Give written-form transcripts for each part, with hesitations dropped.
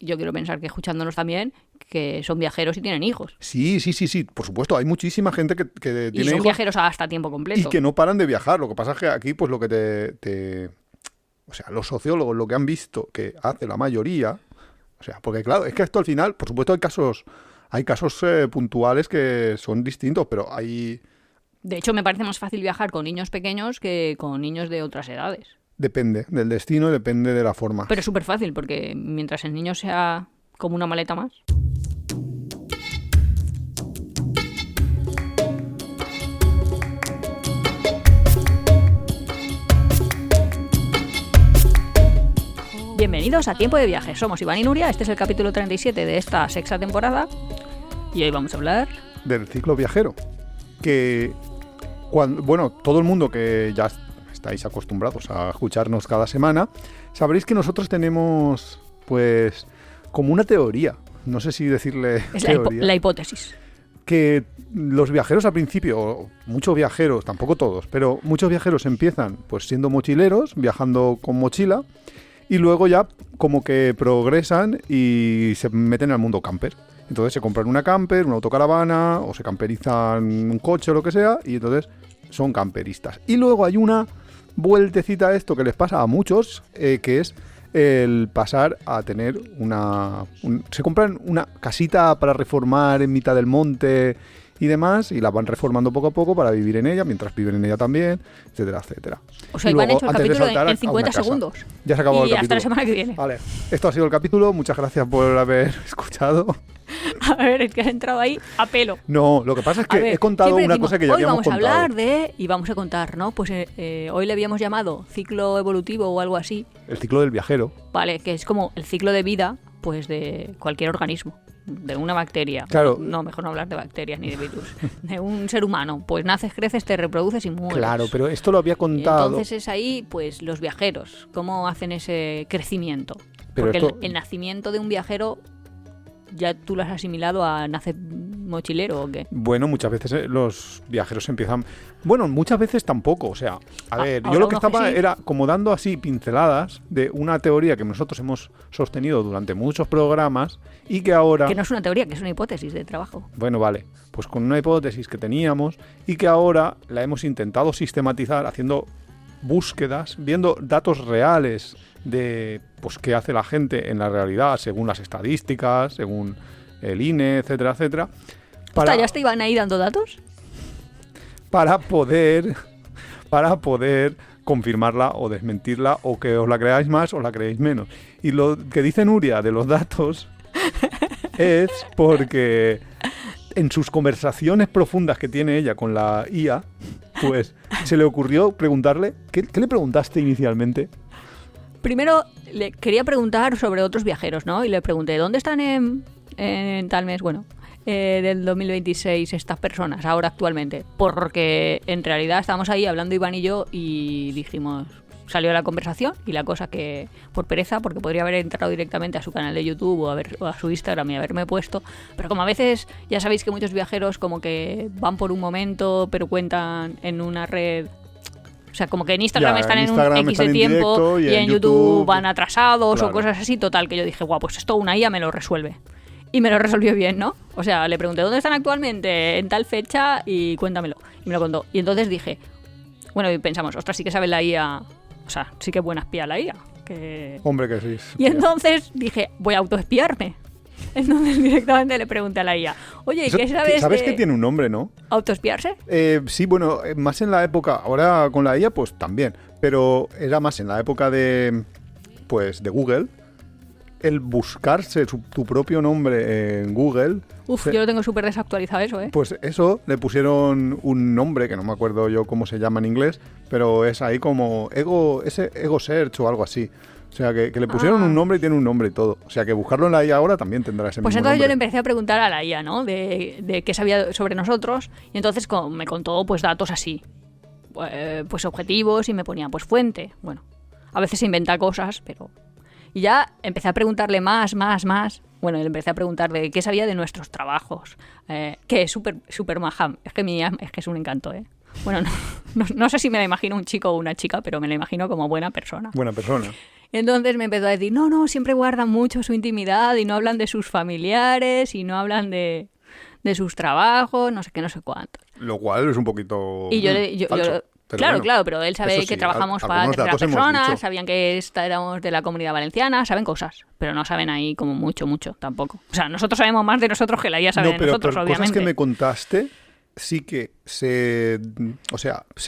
yo quiero pensar que escuchándonos también, que son viajeros y tienen hijos. Sí, por supuesto. Hay muchísima gente que tiene Y son hijos viajeros hasta tiempo completo. y que no paran de viajar. Lo que pasa es que aquí, pues lo que o sea, los sociólogos lo que han visto que hace la mayoría, o sea, porque claro, es que esto al final, por supuesto hay casos puntuales que son distintos, pero hay... De hecho, me parece más fácil viajar con niños pequeños que con niños de otras edades. Depende del destino y depende de la forma. Pero es súper fácil, porque mientras el niño sea como una maleta más. Bienvenidos a Tiempo de Viaje. Somos Iván y Nuria. Este es el capítulo 37 de esta sexta temporada. Y hoy vamos a hablar del ciclo viajero. Que, bueno, todo el mundo que ya estáis acostumbrados a escucharnos cada semana, sabréis que nosotros tenemos, pues, como una teoría. No sé si decirle es teoría. La hipótesis. Que los viajeros al principio, muchos viajeros, tampoco todos, pero muchos viajeros empiezan pues siendo mochileros, viajando con mochila, y luego ya como que progresan y se meten al mundo camper. Entonces se compran una camper, una autocaravana, o se camperizan un coche o lo que sea, y entonces son camperistas. Y luego hay una vueltecita a esto que les pasa a muchos, que es el pasar a tener se compran una casita para reformar en mitad del monte y demás, y la van reformando poco a poco para vivir en ella, mientras viven en ella también, etcétera, etcétera. O sea, Iván ha hecho el capítulo en 50 segundos. Ya se acabó el capítulo. Y hasta la semana que viene. Vale, esto ha sido el capítulo. Muchas gracias por haber escuchado. A ver, es que has entrado ahí a pelo. No, lo que pasa es que he contado una cosa que ya habíamos contado. Hoy vamos a hablar y vamos a contar, ¿no? Pues hoy le habíamos llamado ciclo evolutivo o algo así. El ciclo del viajero. Vale, que es como el ciclo de vida, pues de cualquier organismo. De una bacteria. Claro. No, mejor no hablar de bacterias ni de virus. De un ser humano. Pues naces, creces, te reproduces y mueres. Claro, pero esto lo había contado. Entonces es ahí, pues, los viajeros. ¿Cómo hacen ese crecimiento? Pero porque esto... el nacimiento de un viajero, ¿ya tú lo has asimilado a nacer mochilero o qué? Bueno, muchas veces los viajeros empiezan... Bueno, muchas veces tampoco. O sea, a ver, yo lo que estaba era como dando así pinceladas de una teoría que nosotros hemos sostenido durante muchos programas y que ahora... Que no es una teoría, que es una hipótesis de trabajo. Bueno, vale. Pues con una hipótesis que teníamos y que ahora la hemos intentado sistematizar haciendo búsquedas, viendo datos reales de pues qué hace la gente en la realidad según las estadísticas, según el INE, etcétera, etcétera. ¿Ya te iban ahí dando datos? Para poder confirmarla o desmentirla, o que os la creáis más o la creéis menos. Y lo que dice Nuria de los datos es porque en sus conversaciones profundas que tiene ella con la IA, pues se le ocurrió preguntarle... ¿Qué le preguntaste inicialmente? Primero le quería preguntar sobre otros viajeros, ¿no? Y le pregunté, ¿dónde están en tal mes? Bueno, del 2026 estas personas ahora actualmente? Porque en realidad estábamos ahí hablando Iván y yo y dijimos... Salió la conversación y la cosa que, por pereza, porque podría haber entrado directamente a su canal de YouTube o a su Instagram y haberme puesto, pero como a veces ya sabéis que muchos viajeros como que van por un momento pero cuentan en una red, o sea, como que en Instagram están en un X de tiempo y en YouTube van atrasados, claro, o cosas así, total, que yo dije, guau, pues esto una IA me lo resuelve. Y me lo resolvió bien, ¿no? O sea, le pregunté, ¿dónde están actualmente? En tal fecha y cuéntamelo. Y me lo contó. Y entonces dije, bueno, y pensamos, ostras, sí que sabe la IA... O sea, sí que buena espía la IA. Hombre, que sí. Y entonces dije, voy a autoespiarme. Entonces directamente le pregunté a la IA, oye, ¿qué sabes? ¿Sabes que tiene un nombre, no? ¿Autoespiarse? Sí, bueno, más en la época, ahora con la IA pues también, pero era más en la época de Google, el buscarse tu propio nombre en Google. Uf, yo lo tengo súper desactualizado eso, ¿eh? Pues eso, le pusieron un nombre, que no me acuerdo yo cómo se llama en inglés, pero es ahí como Ego Search o algo así. O sea, que le pusieron un nombre y tiene un nombre y todo. O sea, que buscarlo en la IA ahora también tendrá ese mismo nombre. Pues entonces yo le empecé a preguntar a la IA, ¿no? De qué sabía sobre nosotros, y entonces me contó pues datos así, pues objetivos, y me ponía pues fuente. Bueno, a veces se inventa cosas, pero... Y ya empecé a preguntarle más. Bueno, le empecé a preguntar de qué sabía de nuestros trabajos. Que es súper maja. Es que es un encanto, ¿eh? Bueno, no sé si me la imagino un chico o una chica, pero me la imagino como buena persona. Buena persona. Entonces me empezó a decir, no, siempre guardan mucho su intimidad y no hablan de sus familiares y no hablan de sus trabajos, no sé qué, no sé cuánto. Lo cual es un poquito Y falso. Pero claro, bueno, claro, pero él sabe eso sí, que trabajamos para algunos terceras datos hemos personas, dicho. sabían que éramos de la Comunidad Valenciana, saben cosas, pero no saben ahí como mucho tampoco. O sea, nosotros sabemos más de nosotros que la IA sabe No, de pero nosotros, por obviamente. cosas que me contaste, sí que se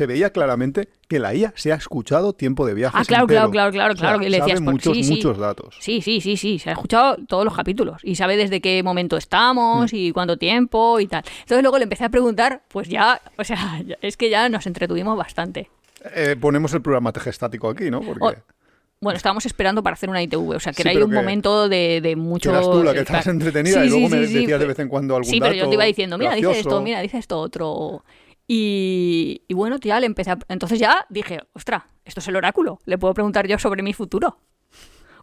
veía claramente que la IA se ha escuchado tiempo de viajes Claro, entero. claro, O sea, que le decías, sabe pues, muchos datos. Sí, se ha escuchado todos los capítulos y sabe desde qué momento estamos y cuánto tiempo y tal. Entonces luego le empecé a preguntar, pues ya, o sea, es que ya nos entretuvimos bastante. Ponemos el programa estático aquí, ¿no? Porque Bueno, estábamos esperando para hacer una ITV, o sea, que Sí, era ahí pero un que- momento de mucho... que eras tú la que estabas entretenida y luego me decías de vez en cuando algún Sí, pero yo dato te iba diciendo, mira, dice gracioso. esto, mira, dice esto otro... Y bueno, tía, le empecé a... Entonces ya dije, ostras, esto es el oráculo, le puedo preguntar yo sobre mi futuro.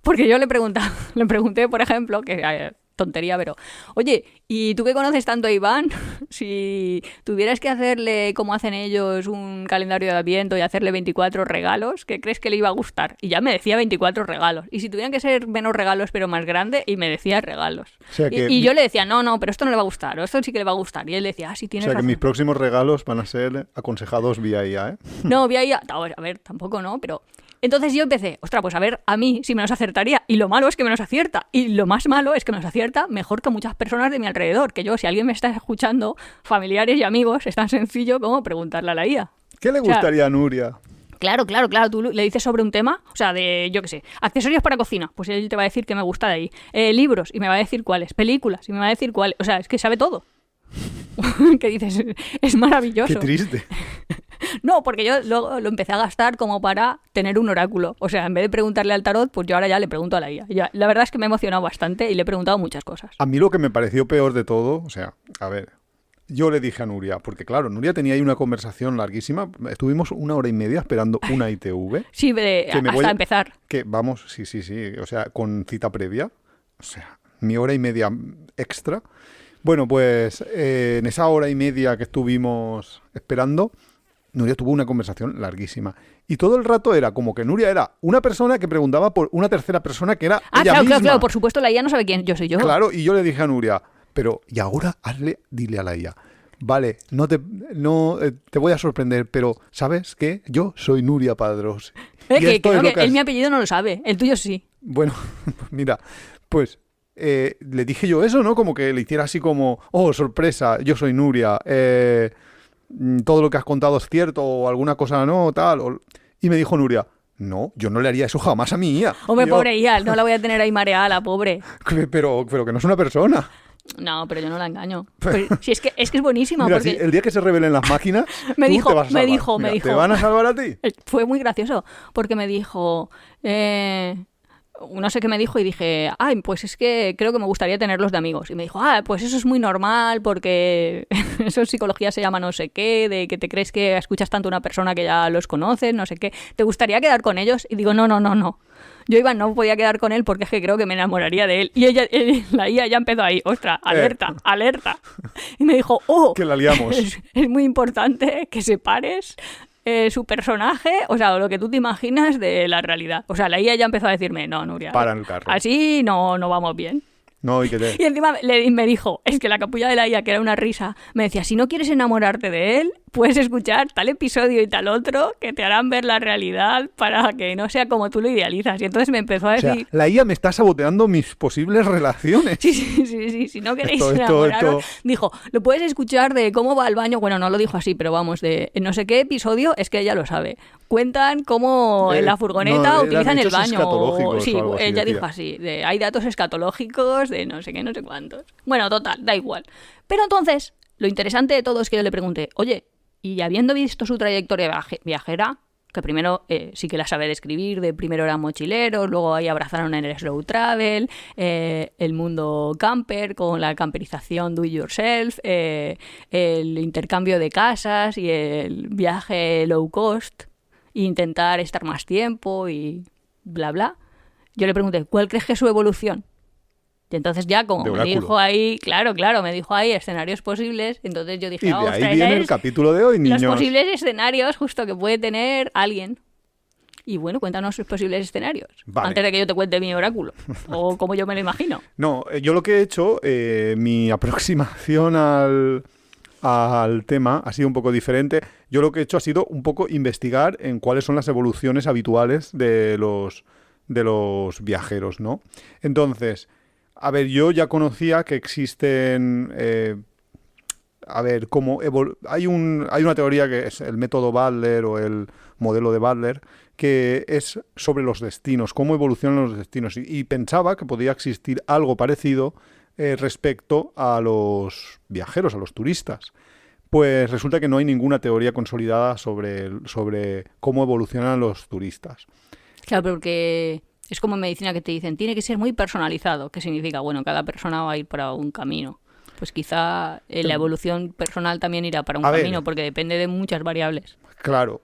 Porque yo le pregunté, por ejemplo, que tontería, pero, oye, ¿y tú que conoces tanto a Iván? Si tuvieras que hacerle, como hacen ellos, un calendario de Adviento y hacerle 24 regalos, ¿qué crees que le iba a gustar? Y ya me decía 24 regalos. Y si tuvieran que ser menos regalos, pero más grande, y me decía regalos. O sea que Y yo le decía, no, pero esto no le va a gustar, o esto sí que le va a gustar. Y él decía, sí, O tienes sea que razón. mis próximos regalos van a ser aconsejados vía IA, ¿eh? No, vi ahí... A ver, tampoco no, pero... Entonces yo empecé, ostras, pues a ver, a mí sí me los acertaría. Y lo malo es que me los acierta. Y lo más malo es que me los acierta mejor que muchas personas de mi alrededor. Que yo, si alguien me está escuchando, familiares y amigos, es tan sencillo como preguntarle a la IA. ¿Qué le O sea, gustaría a Nuria? Claro. Tú le dices sobre un tema, o sea, de, yo qué sé, accesorios para cocina. Pues él te va a decir qué me gusta de ahí. Libros, y me va a decir cuáles. Películas, y me va a decir cuáles. O sea, es que sabe todo. ¿Qué dices? Es maravilloso. Qué triste. No, porque yo luego lo empecé a gastar como para tener un oráculo. O sea, en vez de preguntarle al tarot, pues yo ahora ya le pregunto a la IA. Ya, la verdad es que me he emocionado bastante y le he preguntado muchas cosas. A mí lo que me pareció peor de todo, o sea, a ver, yo le dije a Nuria, porque claro, Nuria tenía ahí una conversación larguísima, estuvimos 1 hora y media esperando una ITV, Sí, que me voy hasta a- empezar. que vamos, sí, o sea, con cita previa, o sea, mi 1 hora y media extra. Bueno, pues en esa 1 hora y media que estuvimos esperando, Nuria tuvo una conversación larguísima. Y todo el rato era como que Nuria era una persona que preguntaba por una tercera persona que era ella misma. Claro, por supuesto, la IA no sabe quién yo soy yo. Claro, y yo le dije a Nuria, pero y ahora dile a la IA, vale, te voy a sorprender, pero ¿sabes qué? Yo soy Nuria Padrós. Y Que esto es lo que él has- mi apellido no lo sabe, el tuyo sí. Bueno, mira, pues le dije yo eso, ¿no? Como que le hiciera así como, oh, sorpresa, yo soy Nuria, todo lo que has contado es cierto o alguna cosa no, tal. Y me dijo Nuria, no, yo no le haría eso jamás a mi IA. Hombre, Y yo, pobre IA, no la voy a tener ahí mareada, la pobre. pero que no es una persona. No, pero yo no la engaño. Pero, sí, es que es buenísima Mira, porque... si el día que se revelen las máquinas, Me tú dijo, te vas a me salvar. dijo, Mira, me dijo. ¿Te van a salvar a ti? Fue muy gracioso, porque me dijo, no sé qué me dijo y dije, ay, pues es que creo que me gustaría tenerlos de amigos. Y me dijo, pues eso es muy normal porque eso en psicología se llama no sé qué, de que te crees que escuchas tanto a una persona que ya los conoces, no sé qué. ¿Te gustaría quedar con ellos? Y digo, no. Yo, Iván, no podía quedar con él porque es que creo que me enamoraría de él. Y la IA ya empezó ahí, ostras, alerta. Y me dijo, Que la liamos. es muy importante que separes su personaje, o sea, lo que tú te imaginas de la realidad. O sea, la IA ya empezó a decirme, no, Nuria, Para el carro. así no vamos bien. No, y Y encima me dijo, es que la capulla de la IA, que era una risa, me decía, si no quieres enamorarte de él, puedes escuchar tal episodio y tal otro que te harán ver la realidad para que no sea como tú lo idealizas. Y entonces me empezó a o sea, decir... la IA me está saboteando mis posibles relaciones. Sí, si no queréis Esto- enamoraros, dijo, lo puedes escuchar de cómo va al baño, bueno, no lo dijo así, pero vamos, de no sé qué episodio, es que ella lo sabe. Cuentan cómo en la furgoneta no, utilizan eran el hechos baño. escatológicos Sí, o algo así, ella decía. dijo así, hay datos escatológicos de no sé qué, no sé cuántos. Bueno, total, da igual. Pero entonces, lo interesante de todo es que yo le pregunté, oye, y habiendo visto su trayectoria viajera, que primero sí que la sabe describir, de primero eran mochileros, luego ahí abrazaron el slow travel, el mundo camper con la camperización do it yourself, el intercambio de casas y el viaje low cost, e intentar estar más tiempo y bla bla. Yo le pregunté, ¿cuál crees que es su evolución? Y entonces ya como De me oráculo. dijo ahí, claro, me dijo ahí escenarios posibles, entonces yo dije, Y de ahí ostras, viene el es capítulo de hoy, los niños. posibles escenarios justo que puede tener alguien. Y bueno, cuéntanos sus posibles escenarios. Vale. Antes de que yo te cuente mi oráculo. O como yo me lo imagino. No, yo lo que he hecho, mi aproximación al tema ha sido un poco diferente. Yo lo que he hecho ha sido un poco investigar en cuáles son las evoluciones habituales de los viajeros, ¿no? Entonces, a ver, yo ya conocía que existen... a ver, hay una teoría que es el método Butler o el modelo de Butler, que es sobre los destinos, cómo evolucionan los destinos. Y pensaba que podía existir algo parecido respecto a los viajeros, a los turistas. Pues resulta que no hay ninguna teoría consolidada sobre cómo evolucionan los turistas. Claro, porque es como en medicina que te dicen, tiene que ser muy personalizado. ¿Qué significa? Bueno, cada persona va a ir para un camino. Pues quizá la evolución personal también irá para un camino, porque depende de muchas variables. Claro.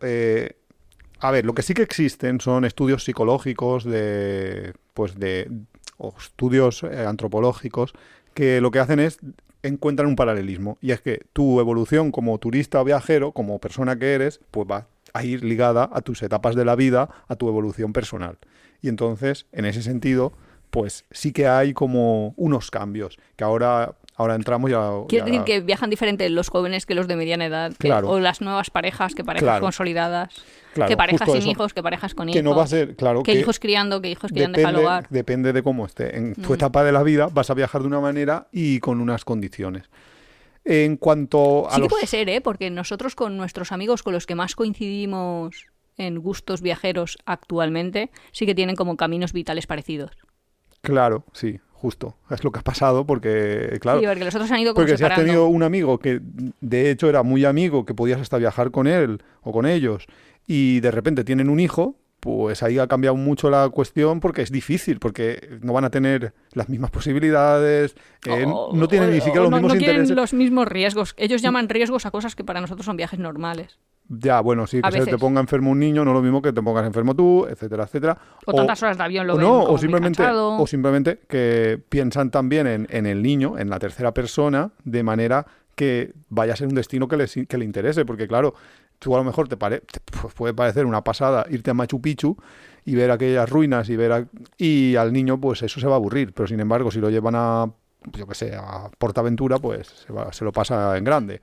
A ver, lo que sí que existen son estudios psicológicos o estudios antropológicos que lo que hacen es encuentran un paralelismo. Y es que tu evolución como turista o viajero, como persona que eres, pues va a ir ligada a tus etapas de la vida, a tu evolución personal. Y entonces, en ese sentido, pues sí que hay como unos cambios que ahora entramos ya... Quiero decir que viajan diferentes los jóvenes que los de mediana edad, claro. O las nuevas parejas, que parejas claro. consolidadas, Claro, que parejas sin eso. hijos, que parejas con que hijos, no va a ser, claro, que hijos criando, que hijos quieran dejar el hogar. Depende de cómo esté. En tu etapa de la vida vas a viajar de una manera y con unas condiciones. En cuanto a sí que puede ser, porque nosotros con nuestros amigos con los que más coincidimos en gustos viajeros actualmente, sí que tienen como caminos vitales parecidos. Claro, sí, justo. Es lo que ha pasado porque, claro... Sí, porque los otros han ido como porque separando. Si has tenido un amigo que de hecho era muy amigo, que podías hasta viajar con él o con ellos, y de repente tienen un hijo, pues ahí ha cambiado mucho la cuestión porque es difícil, porque no van a tener las mismas posibilidades, no tienen ni siquiera los mismos intereses. No tienen los mismos riesgos. Ellos llaman riesgos a cosas que para nosotros son viajes normales. Ya, bueno, sí, que se te ponga enfermo un niño, no es lo mismo que te pongas enfermo tú, etcétera, etcétera. O tantas horas de avión lo ven no, como o simplemente que piensan también en el niño, en la tercera persona, de manera que vaya a ser un destino que le interese, porque claro, tú a lo mejor pues puede parecer una pasada irte a Machu Picchu y ver aquellas ruinas y al niño pues eso se va a aburrir, pero sin embargo si lo llevan a, yo qué sé, a PortAventura, pues se lo pasa en grande.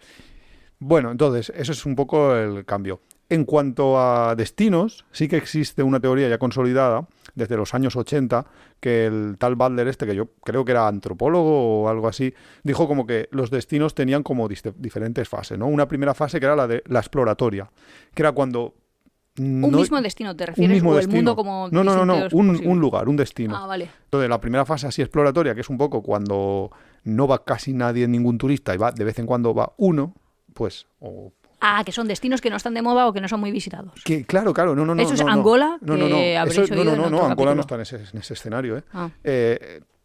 Bueno, entonces, eso es un poco el cambio. En cuanto a destinos, sí que existe una teoría ya consolidada desde los años 80, que el tal Butler que yo creo que era antropólogo o algo así, dijo como que los destinos tenían como diferentes fases, ¿no? Una primera fase que era la de la exploratoria, que era cuando... ¿Un mismo destino te refieres? ¿O el mundo como No, un lugar, un destino. Ah, vale. Entonces, la primera fase así exploratoria, que es un poco cuando no va casi nadie, ningún turista, y va de vez en cuando va uno, pues... que son destinos que no están de moda o que no son muy visitados. Que, claro, no. ¿Eso es Angola? No, Angola no está en ese escenario, ¿eh? Ah.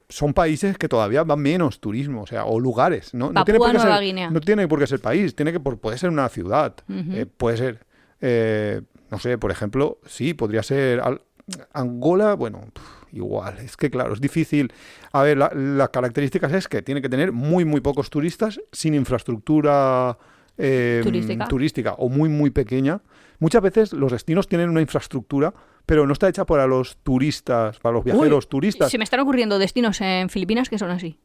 Son países que todavía van menos turismo, o sea, o lugares, ¿no? Papúa Nueva Guinea. No tiene por qué ser país, puede ser una ciudad, puede ser, no sé, por ejemplo, sí, podría ser Angola, bueno, igual, es que claro, es difícil. A ver, las características es que tiene que tener muy, muy pocos turistas, sin infraestructura turística o muy, muy pequeña. Muchas veces los destinos tienen una infraestructura, pero no está hecha para los turistas, para los viajeros turistas. Se me están ocurriendo destinos en Filipinas que son así.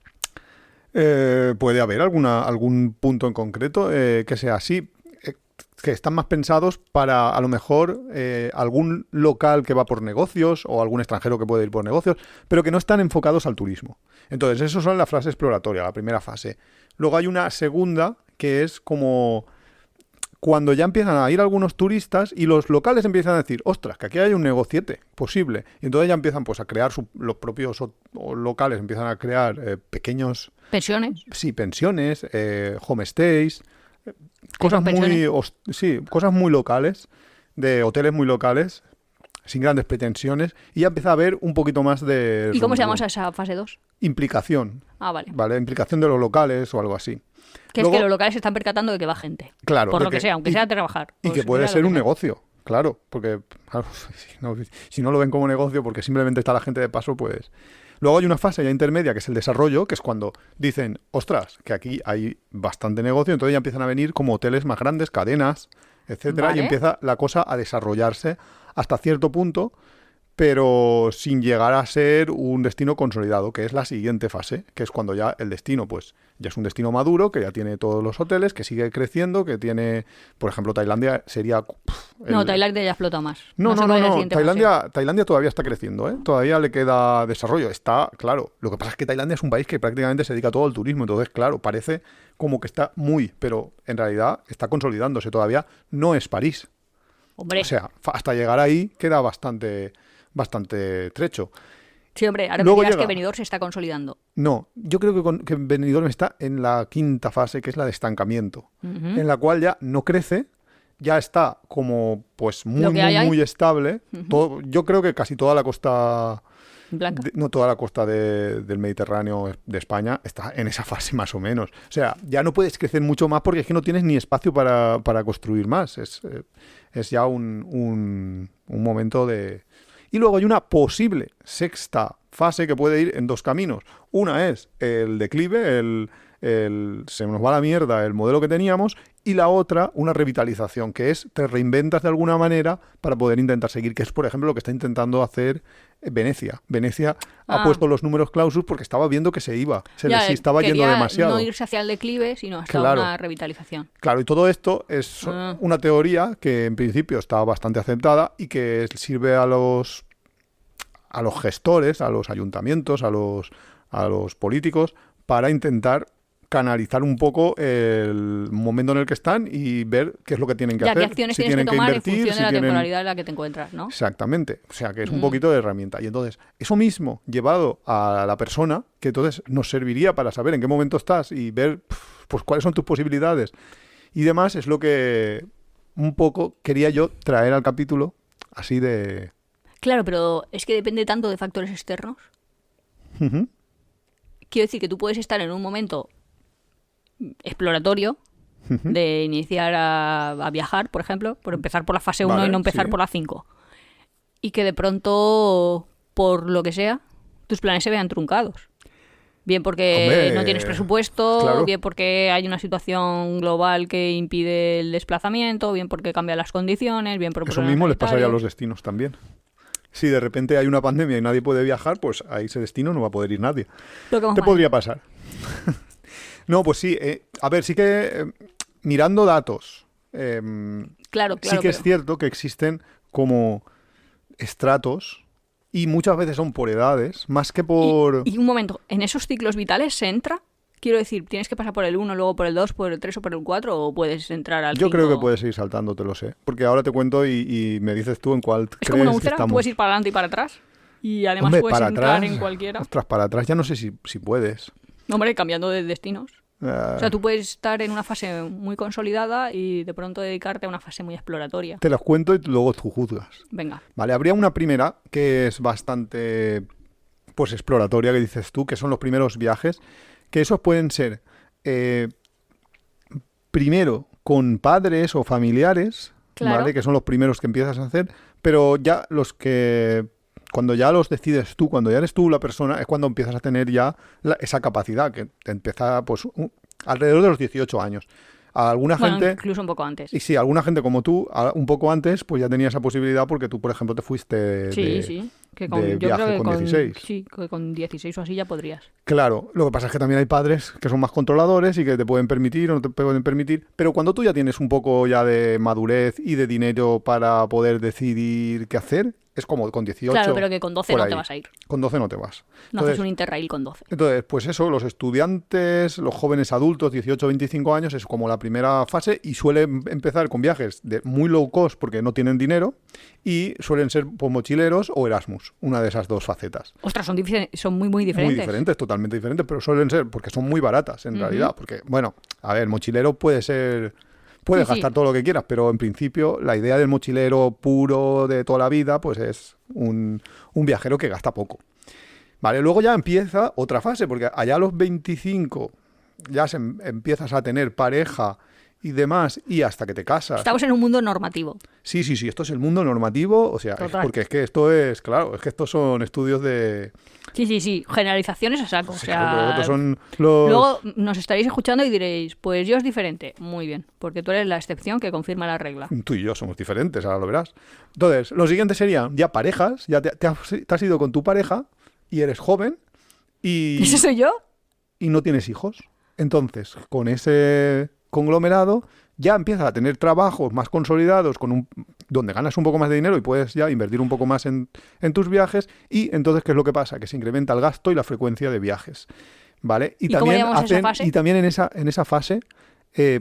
Puede haber algún punto en concreto que sea así, que están más pensados para, a lo mejor, algún local que va por negocios o algún extranjero que puede ir por negocios, pero que no están enfocados al turismo. Entonces, eso son la fase exploratoria, la primera fase. Luego hay una segunda, que es como cuando ya empiezan a ir algunos turistas y los locales empiezan a decir, ostras, que aquí hay un negociete posible. Y entonces ya empiezan pues a crear los propios locales, empiezan a crear pequeños... ¿Pensiones? Sí, pensiones, homestays... Cosas muy locales, de hoteles muy locales, sin grandes pretensiones, y ya empieza a haber un poquito más de... ¿Y cómo se llama esa fase 2? Implicación. Ah, vale. Vale, implicación de los locales o algo así. Que luego, es que los locales se están percatando de que va gente. Claro. Por lo que sea, aunque sea a trabajar. Y que puede ser un negocio, claro, porque claro, si no lo ven como negocio, porque simplemente está la gente de paso, pues... Luego hay una fase ya intermedia, que es el desarrollo, que es cuando dicen, ostras, que aquí hay bastante negocio, entonces ya empiezan a venir como hoteles más grandes, cadenas, etcétera, Vale. y empieza la cosa a desarrollarse hasta cierto punto, pero sin llegar a ser un destino consolidado, que es la siguiente fase, que es cuando ya el destino, pues, ya es un destino maduro, que ya tiene todos los hoteles, que sigue creciendo, que tiene, por ejemplo, Tailandia sería... No, Tailandia ya explota más. No, se puede la no. siguiente fase. Tailandia todavía está creciendo, ¿eh? Todavía le queda desarrollo. Está, claro. Lo que pasa es que Tailandia es un país que prácticamente se dedica todo al turismo. Entonces, claro, parece como que está muy, pero en realidad está consolidándose todavía. No es París. Hombre. O sea, hasta llegar ahí queda bastante trecho. Sí, hombre, ahora Luego me dirás llega- que Benidorm se está consolidando. No, yo creo que Benidorm está en la quinta fase, que es la de estancamiento, Ujú. en la cual ya no crece, ya está como pues Lo que hay ahí. muy estable. Yo creo que casi toda la costa, Blanca. no toda la costa del Mediterráneo de España está en esa fase más o menos. O sea, ya no puedes crecer mucho más porque es que no tienes ni espacio para construir más. Es ya un momento de... Y luego hay una posible sexta fase que puede ir en dos caminos. Una es el declive, se nos va a la mierda el modelo que teníamos, y la otra, una revitalización, que es te reinventas de alguna manera para poder intentar seguir, que es, por ejemplo, lo que está intentando hacer Venecia. Venecia ha puesto los números clausus porque estaba viendo que se iba, Ya, les estaba yendo quería demasiado. no irse hacia el declive, sino hasta Claro. una revitalización. Claro, y todo esto es Ah. una teoría que en principio está bastante aceptada y que sirve a los gestores, a los ayuntamientos, a los políticos, para intentar canalizar un poco el momento en el que están y ver qué es lo que tienen que Ya, hacer. qué acciones si tienes que tienen tomar en invertir, función de si la tienen- temporalidad en la que te encuentras, ¿no? Exactamente. O sea, que es un Mm. poquito de herramienta. Y entonces, eso mismo llevado a la persona, que entonces nos serviría para saber en qué momento estás y ver pues cuáles son tus posibilidades y demás, es lo que un poco quería yo traer al capítulo así de... Claro, pero es que depende tanto de factores externos. Ujú. Quiero decir que tú puedes estar en un momento exploratorio de iniciar a viajar, por ejemplo, por empezar por la fase 1 Vale, y no empezar sí. por la 5. Y que de pronto, por lo que sea, tus planes se vean truncados. Bien porque Hombre, no tienes presupuesto, claro. bien porque hay una situación global que impide el desplazamiento, bien porque cambian las condiciones, bien por Eso problemas mismo les pasaría a sanitarios. los destinos también. Si de repente hay una pandemia y nadie puede viajar, pues a ese destino no va a poder ir nadie. Lo que vamos ¿Qué mal. podría pasar? No, pues sí. A ver, sí que mirando datos, Claro, sí que es pero- cierto que existen como estratos y muchas veces son por edades, más que por... Y un momento, ¿en esos ciclos vitales se entra? Quiero decir, ¿tienes que pasar por el 1, luego por el 2, por el 3 o por el 4 o puedes entrar al Yo 5? creo que puedes ir saltando, te lo sé. Porque ahora te cuento y me dices tú en cuál Es crees como una que úlcera, estamos. puedes ir para adelante y para atrás. Y además Hombre, puedes para entrar atrás, en cualquiera. Ostras, para atrás ya no sé si puedes. Hombre, cambiando de destinos. Ah, O sea, tú puedes estar en una fase muy consolidada y de pronto dedicarte a una fase muy exploratoria. Te las cuento y luego tú juzgas. Venga. Vale, habría una primera que es bastante pues exploratoria, que dices tú, que son los primeros viajes, que esos pueden ser primero con padres o familiares, Claro. ¿vale? Que son los primeros que empiezas a hacer, pero ya los que cuando ya los decides tú, cuando ya eres tú la persona, es cuando empiezas a tener ya esa capacidad, que te empieza pues alrededor de los 18 años. A alguna Bueno, gente... incluso un poco antes. Y sí, alguna gente como tú, un poco antes, pues ya tenía esa posibilidad porque tú, por ejemplo, te fuiste Sí, sí. Que de yo viaje creo que con 16. Sí, que con 16 o así ya podrías. Claro, lo que pasa es que también hay padres que son más controladores y que te pueden permitir o no te pueden permitir, pero cuando tú ya tienes un poco ya de madurez y de dinero para poder decidir qué hacer, es como con 18. Claro, pero que con 12 por no ahí. te vas a ir. Con 12 no te vas. No Entonces, haces un interrail con 12. Entonces, pues eso, los estudiantes, los jóvenes adultos, 18 25 años, es como la primera fase y suelen empezar con viajes de muy low cost porque no tienen dinero y suelen ser pues, mochileros o Erasmus, una de esas dos facetas. Ostras, son muy diferentes. Muy diferentes, totalmente diferentes, pero suelen ser porque son muy baratas en realidad. Porque, bueno, a ver, mochilero puede ser... Puedes Sí, sí. gastar todo lo que quieras, pero en principio la idea del mochilero puro de toda la vida pues es un viajero que gasta poco. Vale, luego ya empieza otra fase, porque allá a los 25 ya empiezas a tener pareja y demás, y hasta que te casas. Estamos en un mundo normativo. Sí, esto es el mundo normativo, o sea, porque es que esto es, claro, es que estos son estudios de... Sí, generalizaciones a saco. O sea, claro, estos son los... Luego nos estaréis escuchando y diréis, pues yo es diferente. Muy bien, porque tú eres la excepción que confirma la regla. Tú y yo somos diferentes, ahora lo verás. Entonces, lo siguiente sería ya parejas, ya te has ido con tu pareja y eres joven y... ¿Eso soy yo? Y no tienes hijos. Entonces, con ese conglomerado ya empiezas a tener trabajos más consolidados donde ganas un poco más de dinero y puedes ya invertir un poco más en tus viajes, y entonces ¿qué es lo que pasa? Que se incrementa el gasto y la frecuencia de viajes, ¿vale? ¿Y cómo llamamos esa fase? Y también en esa fase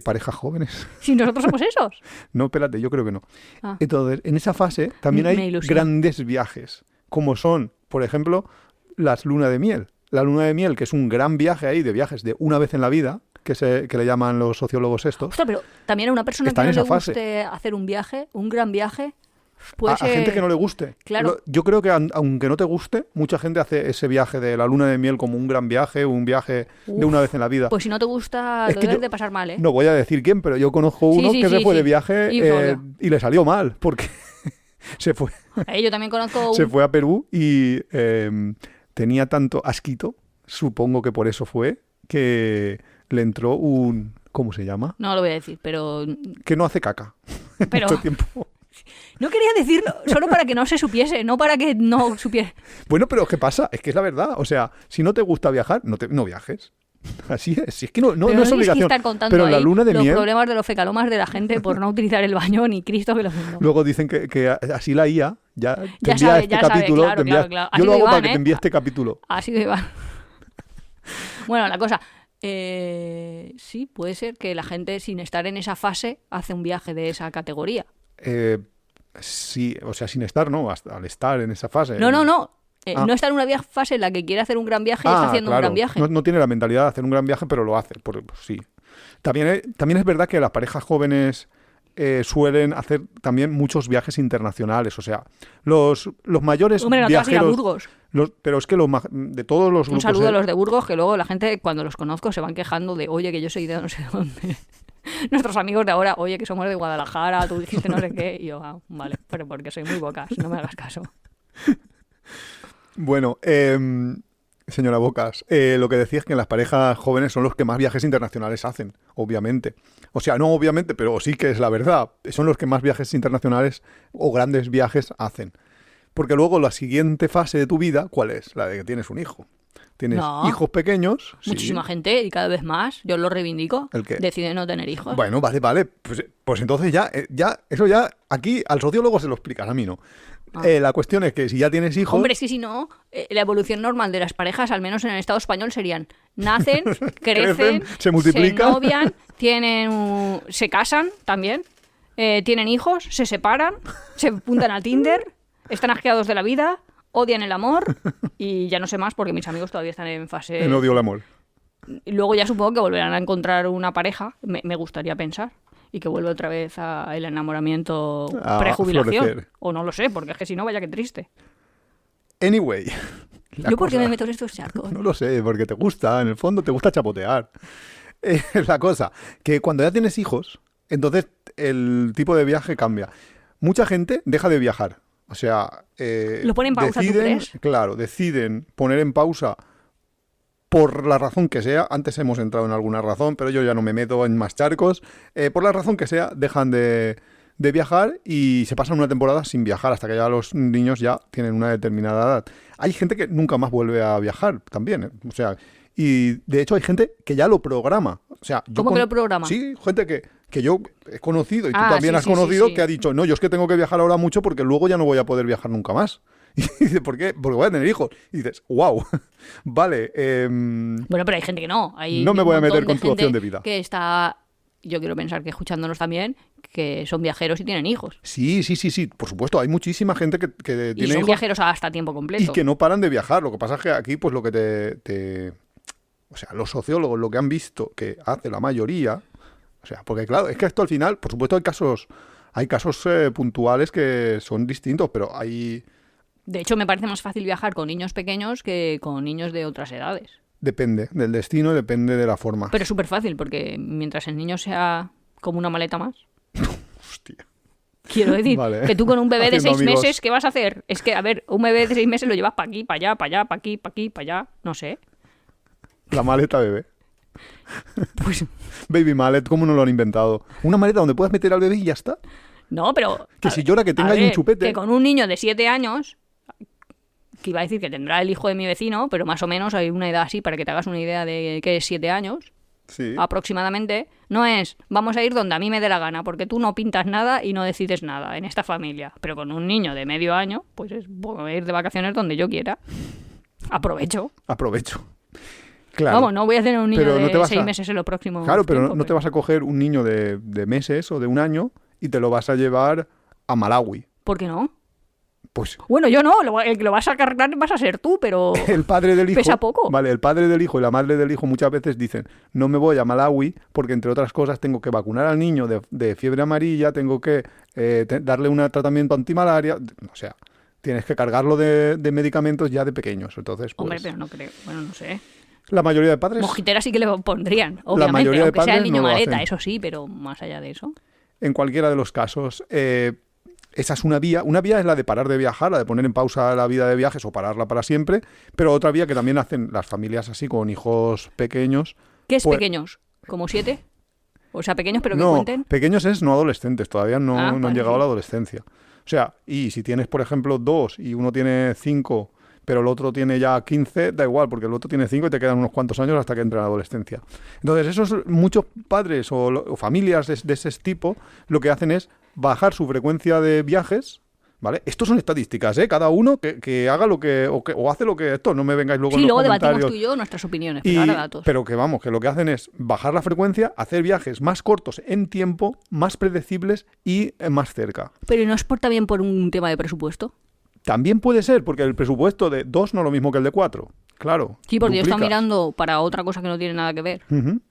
parejas jóvenes. Si nosotros somos esos. No, espérate, yo creo que no. Entonces, en esa fase también hay grandes viajes, como son, por ejemplo, las luna de miel. La luna de miel, que es un gran viaje ahí, de viajes de una vez en la vida, que le llaman los sociólogos estos. Ostras, pero también a una persona que no le guste hacer un viaje, un gran viaje, puede ser... A gente que no le guste. Claro. Yo creo que aunque no te guste, mucha gente hace ese viaje de la luna de miel como un gran viaje, un viaje de una vez en la vida. Pues si no te gusta, lo debes de pasar mal, ¿eh? No voy a decir quién, pero yo conozco uno que se fue de viaje y le salió mal, porque se fue. Yo también conozco Se fue a Perú y tenía tanto asquito, supongo que por eso fue, que le entró un... ¿Cómo se llama? No lo voy a decir, pero... Que no hace caca. Pero... Mucho tiempo. No quería decirlo, solo para que no se supiese, no para que no supiera. Bueno, pero ¿qué pasa? Es que es la verdad. O sea, si no te gusta viajar, no viajes. Así es. Si es que no es obligación. Que estar contando pero la luna de los miel... problemas de los fecalomas de la gente por no utilizar el baño, ni Cristo que lo fundó. Luego dicen que así la IA ya te ya envía sabe, este capítulo. Claro. Yo lo hago para que te envíe este capítulo. Así de Iván. Bueno, la cosa... sí, puede ser que la gente sin estar en esa fase hace un viaje de esa categoría. Sí, o sea, sin estar, ¿no? Al estar en esa fase. No. No está en una fase en la que quiere hacer un gran viaje y está haciendo un gran viaje. No tiene la mentalidad de hacer un gran viaje, pero lo hace. Pues sí. También es verdad que las parejas jóvenes suelen hacer también muchos viajes internacionales. O sea, los mayores no viajeros... te vas a ir a Burgos. Pero es que de todos los grupos... Un saludo a los de Burgos, que luego la gente, cuando los conozco, se van quejando de, oye, que yo soy de no sé dónde. Nuestros amigos de ahora, oye, que somos de Guadalajara, tú dijiste no sé qué. Y yo, vale, pero porque soy muy Bocas, no me hagas caso. Bueno, señora Bocas, lo que decía es que las parejas jóvenes son los que más viajes internacionales hacen, obviamente. O sea, no obviamente, pero sí que es la verdad. Son los que más viajes internacionales o grandes viajes hacen. Porque luego la siguiente fase de tu vida, ¿cuál es? La de que tienes un hijo. Tienes hijos pequeños. Muchísima gente y cada vez más, yo lo reivindico, ¿El qué? decide no tener hijos. Bueno, vale. Pues entonces eso ya, aquí al sociólogo se lo explicas, a mí no. La cuestión es que si ya tienes hijos... Hombre, es que si no, la evolución normal de las parejas, al menos en el Estado español, serían nacen, crecen, se multiplican, se novian, se casan también, tienen hijos, se separan, se apuntan a Tinder, están asqueados de la vida, odian el amor y ya no sé más porque mis amigos todavía están en fase... En odio el amor. Y luego ya supongo que volverán a encontrar una pareja, me gustaría pensar. Y que vuelve otra vez el enamoramiento prejubilación. O no lo sé, porque es que si no, vaya que triste. Anyway. ¿Yo por qué me meto en estos charcos? No lo sé, porque te gusta, en el fondo te gusta chapotear. Es la cosa, que cuando ya tienes hijos, entonces el tipo de viaje cambia. Mucha gente deja de viajar. O sea, lo ponen en pausa, ¿tú crees? Claro, deciden poner en pausa por la razón que sea. Antes hemos entrado en alguna razón, pero yo ya no me meto en más charcos. Por la razón que sea, dejan de viajar y se pasan una temporada sin viajar hasta que ya los niños ya tienen una determinada edad. Hay gente que nunca más vuelve a viajar también. O sea, y de hecho hay gente que ya lo programa. O sea, ¿Cómo que lo programa? Sí, gente que yo he conocido y tú también has conocido que ha dicho, no, yo es que tengo que viajar ahora mucho porque luego ya no voy a poder viajar nunca más. Y dice, ¿por qué? Porque voy a tener hijos. Y dices, wow, vale. Bueno, pero hay gente que no. No me voy a meter con tu opción de vida. Que está, yo quiero pensar que escuchándonos también, que son viajeros y tienen hijos. Sí, por supuesto. Hay muchísima gente que tiene hijos. Y son viajeros hasta tiempo completo. Y que no paran de viajar. Lo que pasa es que aquí, pues lo que o sea, los sociólogos lo que han visto que hace la mayoría... O sea, porque claro, es que esto al final, por supuesto hay casos puntuales que son distintos, pero hay... De hecho, me parece más fácil viajar con niños pequeños que con niños de otras edades. Depende del destino, depende de la forma. Pero es súper fácil, porque mientras el niño sea como una maleta más. Hostia. Quiero decir, Vale. que tú con un bebé de Haciendo 6 amigos. meses, ¿qué vas a hacer? Es que, a ver, un bebé de 6 meses lo llevas para aquí, para allá, para allá, para aquí, para aquí, para allá, no sé. La maleta bebé. Pues Baby mallet, ¿cómo no lo han inventado? Una maleta donde puedas meter al bebé y ya está. no, pero... Que a si ver, llora que tenga a ahí un ver, chupete. Que con un niño de 7 años, que iba a decir que tendrá el hijo de mi vecino, pero más o menos hay una edad así, para que te hagas una idea de que es 7 años, Sí. aproximadamente, no es vamos a ir donde a mí me dé la gana, porque tú no pintas nada y no decides nada en esta familia. Pero con un niño de medio año, pues es voy a ir de vacaciones donde yo quiera. Aprovecho. Aprovecho. Claro. Vamos, no voy a tener un niño Pero no te de vas 6 a- meses en lo próximo. Claro, pero tiempo, no te vas a coger un niño de meses o de un año y te lo vas a llevar a Malawi. ¿Por qué no? Pues Bueno, yo no, el que lo vas a cargar vas a ser tú, pero... el padre del hijo... Pesa poco. Vale, el padre del hijo y la madre del hijo muchas veces dicen, no me voy a Malawi porque, entre otras cosas, tengo que vacunar al niño de fiebre amarilla, tengo que darle un tratamiento antimalaria... O sea, tienes que cargarlo de medicamentos ya de pequeños. Entonces, pues, Hombre, pero no creo. Bueno, no sé. la mayoría de padres... Mojitera sí que le pondrían, obviamente, mayoría de aunque sea el padres niño no lo maleta, hacen. eso sí, pero más allá de eso. En cualquiera de los casos, esa es una vía. Una vía es la de parar de viajar, la de poner en pausa la vida de viajes o pararla para siempre. Pero otra vía que también hacen las familias así con hijos pequeños. ¿Qué es Pues- pequeños? ¿Como 7? O sea, pequeños pero que No, cuenten. pequeños es no adolescentes, todavía no, Ah, no han vale, llegado sí. a la adolescencia. O sea, y si tienes, por ejemplo, 2 y uno tiene 5, pero el otro tiene ya 15, da igual, porque el otro tiene 5 y te quedan unos cuantos años hasta que entre en la adolescencia. Entonces, muchos padres o familias de ese tipo lo que hacen es bajar su frecuencia de viajes. ¿Vale? Estos son estadísticas, ¿eh? Cada uno que haga lo que o hace lo que esto, no me vengáis luego Sí, en los luego debatimos comentarios. tú y yo nuestras opiniones, pero ahora datos. Pero que vamos, que lo que hacen es bajar la frecuencia, hacer viajes más cortos en tiempo, más predecibles y más cerca. Pero ¿no es también por un tema de presupuesto? También puede ser, porque el presupuesto de 2 no es lo mismo que el de 4. Claro. Sí, porque yo estaba duplicas. mirando para otra cosa que no tiene nada que ver. Ujú.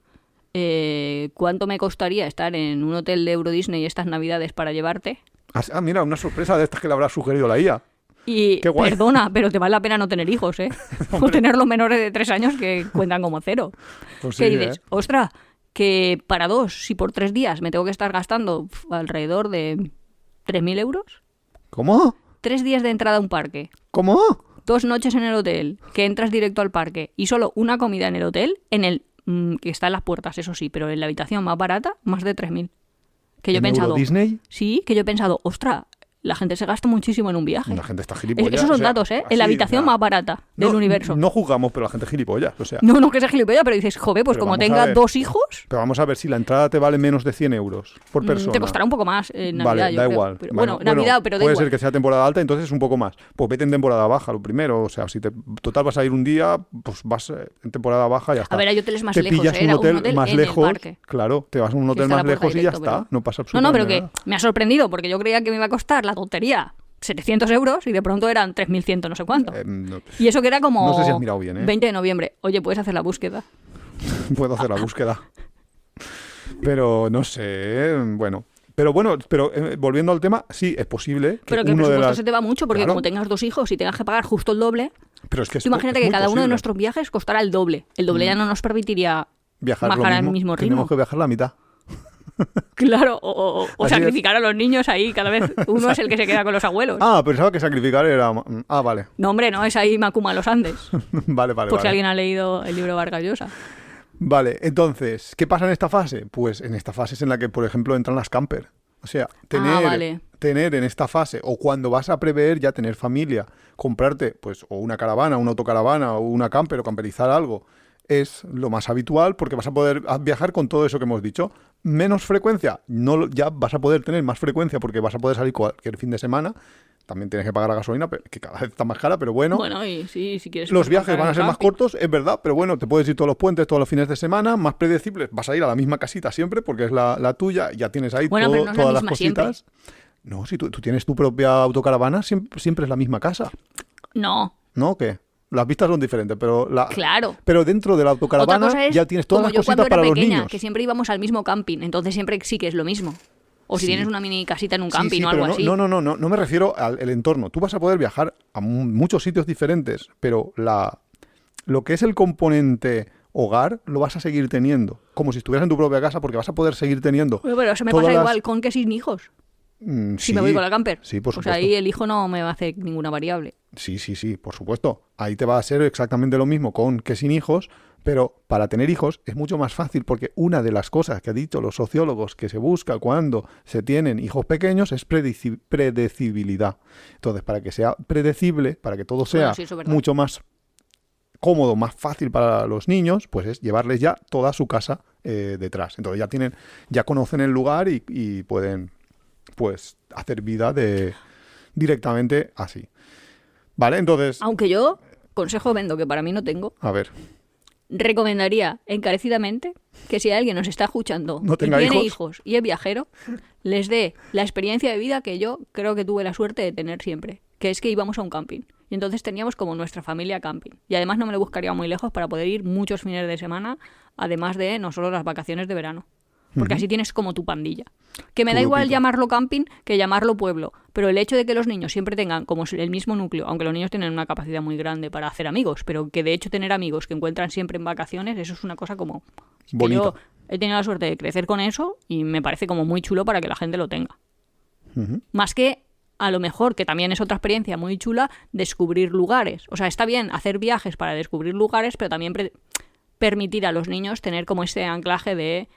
¿Cuánto me costaría estar en un hotel de Euro Disney estas navidades para llevarte? Ah, mira, una sorpresa de estas que le habrá sugerido la IA. Y Qué guay. perdona, pero te vale la pena no tener hijos, ¿eh? O tener los menores de 3 años que cuentan como 0. Pues ¿Qué sí, dices? ¿eh? Ostras, que para 2, si por 3 días me tengo que estar gastando alrededor de 3.000 euros. ¿Cómo? 3 días de entrada a un parque, ¿Cómo? 2 noches en el hotel, que entras directo al parque y solo una comida en el hotel, que está en las puertas, eso sí, pero en la habitación más barata, más de 3.000. Que yo he ¿En pensado... Euro Disney? Sí, que yo he pensado, ostras, la gente se gasta muchísimo en un viaje. La gente está gilipollas. Esos son o sea, datos, ¿eh? así, En la habitación o sea, más barata del universo. No juzgamos, pero la gente es gilipollas. O sea, No, que sea gilipollas, pero dices, joder, pues Pero como vamos a tenga ver. 2 hijos, pero vamos a ver, si la entrada te vale menos de 100 euros por persona. te costará un poco más en Navidad, Vale, yo da creo. igual. Pero, bueno, Navidad, pero da puede igual. ser que sea temporada alta, entonces es un poco más. Pues vete en temporada baja, lo primero. O sea, si total vas a ir un día, pues vas en temporada baja y ya está. A ver, hay hoteles más te lejos, pillas ¿eh? un Era hotel más en el lejos. parque. Claro, te vas a un Que hotel está a más la puerta lejos y ya directo, está. pero- No pasa No, absolutamente pero que nada. me ha sorprendido, porque yo creía que me iba a costar la tontería 700 euros y de pronto eran 3.100 no sé cuánto. No, Y eso que era como no sé si has mirado bien, ¿eh? 20 de noviembre. Oye, puedes hacer la búsqueda. puedo hacer la búsqueda. Pero no sé, bueno. Pero bueno, volviendo al tema, sí, es posible que Pero que el uno de presupuesto las... se te va mucho, porque Claro. como tengas 2 hijos y tengas que pagar justo el doble, Pero es que tú imagínate es que muy cada uno de posible. nuestros viajes costará el doble. El doble ya no nos permitiría Viajar lo bajar al mismo ritmo. Tenemos que viajar la mitad. Claro, o Así es. sacrificar a los niños ahí, cada vez uno es el que se queda con los abuelos. Ah, pensaba que sacrificar era... Ah, vale. No, hombre, no, es ahí Macuma los Andes. Vale, Por si vale. alguien ha leído el libro Vargas Llosa. Vale, entonces, ¿qué pasa en esta fase? Pues en esta fase es en la que, por ejemplo, entran las camper. O sea, vale. tener en esta fase, o cuando vas a prever ya tener familia, comprarte, pues, o una caravana, una autocaravana, o una camper, o camperizar algo, es lo más habitual porque vas a poder viajar con todo eso que hemos dicho. Menos frecuencia, no, ya vas a poder tener más frecuencia porque vas a poder salir cualquier fin de semana. También tienes que pagar la gasolina, que cada vez está más cara, pero bueno. Bueno, y sí, si quieres... Los viajes van a ser más camping. cortos, es verdad, pero bueno, te puedes ir todos los puentes, todos los fines de semana, más predecibles. Vas a ir a la misma casita siempre porque es la tuya, ya tienes ahí Bueno, pero no es la todas las misma siempre. cositas. No, si tú tienes tu propia autocaravana, siempre es la misma casa, No, ¿no? ¿Qué? Las vistas son diferentes, pero claro. pero dentro de la Otra autocaravana cosa es, ya tienes todas como las yo cuando cositas era para los pequeña, niños. que siempre íbamos al mismo camping, entonces siempre sí que es lo mismo. O si Sí. tienes una mini casita en un Sí, camping sí, o algo pero así. no me refiero al el entorno. Tú vas a poder viajar a muchos sitios diferentes, pero lo que es el componente hogar lo vas a seguir teniendo, como si estuvieras en tu propia casa, porque vas a poder seguir teniendo. Pero eso me todas pasa las- igual con que sin hijos. Si Sí, me voy con la camper. sí, por O sea, supuesto. ahí el hijo no me va a hacer ninguna variable. Sí, por supuesto. Ahí te va a ser exactamente lo mismo con que sin hijos, pero para tener hijos es mucho más fácil porque una de las cosas que han dicho los sociólogos que se busca cuando se tienen hijos pequeños es predecibilidad. Entonces, para que sea predecible, para que todo sea Bueno, sí, eso es verdad. mucho más cómodo, más fácil para los niños, pues es llevarles ya toda su casa detrás. Entonces ya conocen el lugar y pueden pues hacer vida directamente así. Vale, entonces, Aunque yo, consejo vendo que para mí no tengo, a ver, recomendaría encarecidamente que si alguien nos está escuchando No y tenga tiene hijos. hijos y es viajero, les dé la experiencia de vida que yo creo que tuve la suerte de tener siempre, que es que íbamos a un camping. Y entonces teníamos como nuestra familia camping. Y además no me lo buscaría muy lejos para poder ir muchos fines de semana, además de no solo las vacaciones de verano. Porque así tienes como tu pandilla. Que me Tu da igual grupito. llamarlo camping que llamarlo pueblo. Pero el hecho de que los niños siempre tengan como el mismo núcleo, aunque los niños tienen una capacidad muy grande para hacer amigos, pero que de hecho tener amigos que encuentran siempre en vacaciones, eso es una cosa como... que Bonita. yo he tenido la suerte de crecer con eso y me parece como muy chulo para que la gente lo tenga. Ujú. Más que, a lo mejor, que también es otra experiencia muy chula, descubrir lugares. O sea, está bien hacer viajes para descubrir lugares, pero también permitir a los niños tener como ese anclaje de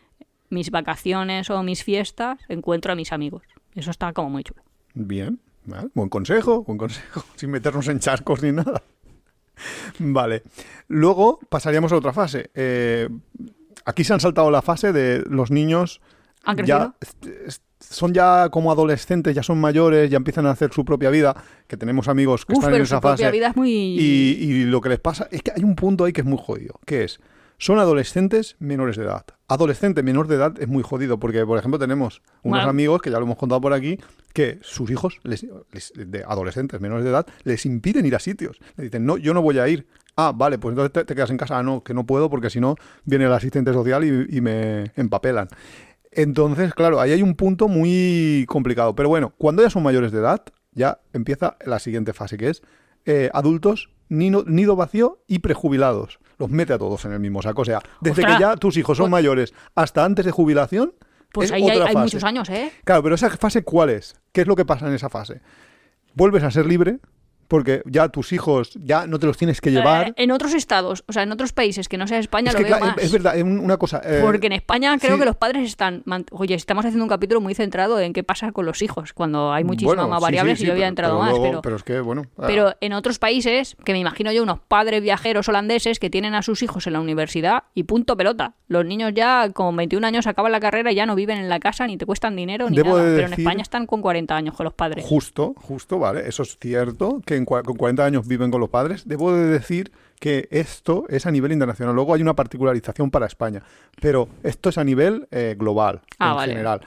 mis vacaciones o mis fiestas, encuentro a mis amigos. Eso está como muy chulo. Bien, ¿vale? Buen consejo, sin meternos en charcos ni nada. Vale, luego pasaríamos a otra fase. Aquí se han saltado la fase de los niños ¿Han crecido? ya son ya como adolescentes, ya son mayores, ya empiezan a hacer su propia vida, que tenemos amigos que Uf, están en pero esa su propia fase. vida es muy... Y lo que les pasa es que hay un punto ahí que es muy jodido, que es, son adolescentes menores de edad. Adolescente menor de edad es muy jodido, porque, por ejemplo, tenemos unos Bueno. amigos, que ya lo hemos contado por aquí, que sus hijos, de adolescentes menores de edad, les impiden ir a sitios. Le dicen, no, yo no voy a ir. Ah, vale, pues entonces te quedas en casa. Ah, no, que no puedo, porque si no, viene el asistente social y me empapelan. Entonces, claro, ahí hay un punto muy complicado. Pero bueno, cuando ya son mayores de edad, ya empieza la siguiente fase, que es adultos, nido vacío y prejubilados. Los mete a todos en el mismo saco. O sea, desde ¡Ostras! que ya tus hijos son Pues- mayores hasta antes de jubilación, Pues es ahí otra hay fase. muchos años, ¿eh? Claro, pero esa fase, ¿cuál es? ¿Qué es lo que pasa en esa fase? Vuelves a ser libre, porque ya tus hijos ya no te los tienes que llevar. En otros estados, o sea, en otros países que no sea España, Es lo que, veo claro, más. es verdad, una cosa. Porque en España creo sí. que los padres están... Oye, estamos haciendo un capítulo muy centrado en qué pasa con los hijos, cuando hay muchísimas Bueno, más sí, variables sí, y yo había pero entrado más, luego- pero es que, bueno. Pero en otros países, que me imagino yo unos padres viajeros holandeses que tienen a sus hijos en la universidad y punto pelota. Los niños ya con 21 años acaban la carrera y ya no viven en la casa ni te cuestan dinero ni Debo nada. de Pero en decir- España están con 40 años con los padres. Justo, vale, eso es cierto, que con 40 años viven con los padres. Debo de decir que esto es a nivel internacional. Luego hay una particularización para España, pero esto es a nivel global, en Vale. general.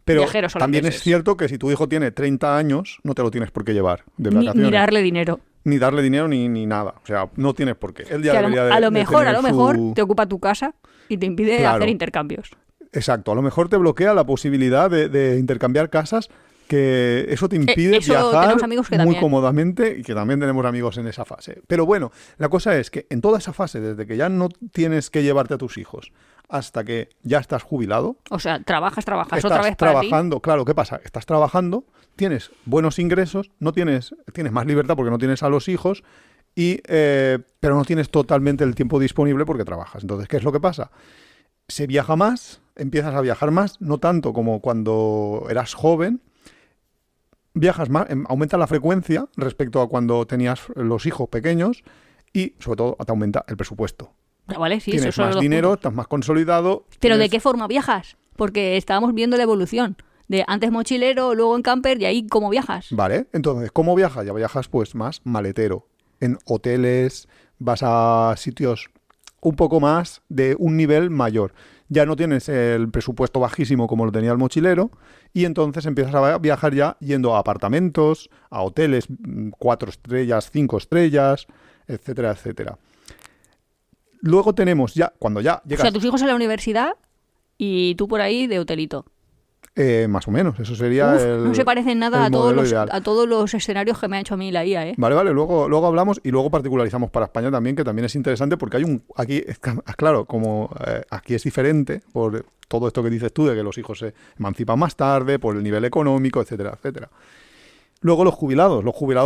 Pero Viajeros también es holandeses. cierto que si tu hijo tiene 30 años, no te lo tienes por qué llevar de Ni vacaciones. darle dinero. Ni darle dinero ni nada. O sea, no tienes por qué. Él ya Que debería de- a lo de mejor tener su- te ocupa tu casa y te impide Claro. hacer intercambios. Exacto, a lo mejor te bloquea la posibilidad de intercambiar casas, que eso te impide eso viajar tenemos amigos que muy también. cómodamente, y que también tenemos amigos en esa fase. Pero bueno, la cosa es que en toda esa fase, desde que ya no tienes que llevarte a tus hijos hasta que ya estás jubilado, O sea, trabajas estás otra vez para ti. trabajando, claro, ¿qué pasa? Estás trabajando, tienes buenos ingresos, tienes más libertad porque no tienes a los hijos, pero no tienes totalmente el tiempo disponible porque trabajas. Entonces, ¿qué es lo que pasa? Se viaja más, empiezas a viajar más, no tanto como cuando eras joven, viajas más, aumenta la frecuencia respecto a cuando tenías los hijos pequeños y, sobre todo, te aumenta el presupuesto. Ah, vale, sí, Tienes esos son los más dos dinero, puntos. estás más consolidado. Pero ¿de tienes- qué forma viajas? Porque estábamos viendo la evolución. De antes mochilero, luego en camper y ahí cómo viajas. Vale, entonces, ¿cómo viajas? Ya viajas pues más maletero. En hoteles, vas a sitios un poco más de un nivel mayor. Ya no tienes el presupuesto bajísimo como lo tenía el mochilero y entonces empiezas a viajar ya yendo a apartamentos, a hoteles 4 estrellas, 5 estrellas, etcétera, etcétera. Luego tenemos ya, cuando ya O llegas... sea, tus hijos en la universidad y tú por ahí de hotelito. Más o menos, eso sería no se parece en nada el modelo ideal. a todos los escenarios que me ha hecho a mí la IA, ¿eh? Vale, luego hablamos y luego particularizamos para España también, que también es interesante porque aquí, claro, como aquí es diferente por todo esto que dices tú, de que los hijos se emancipan más tarde, por el nivel económico, etcétera, etcétera. Luego los jubilados,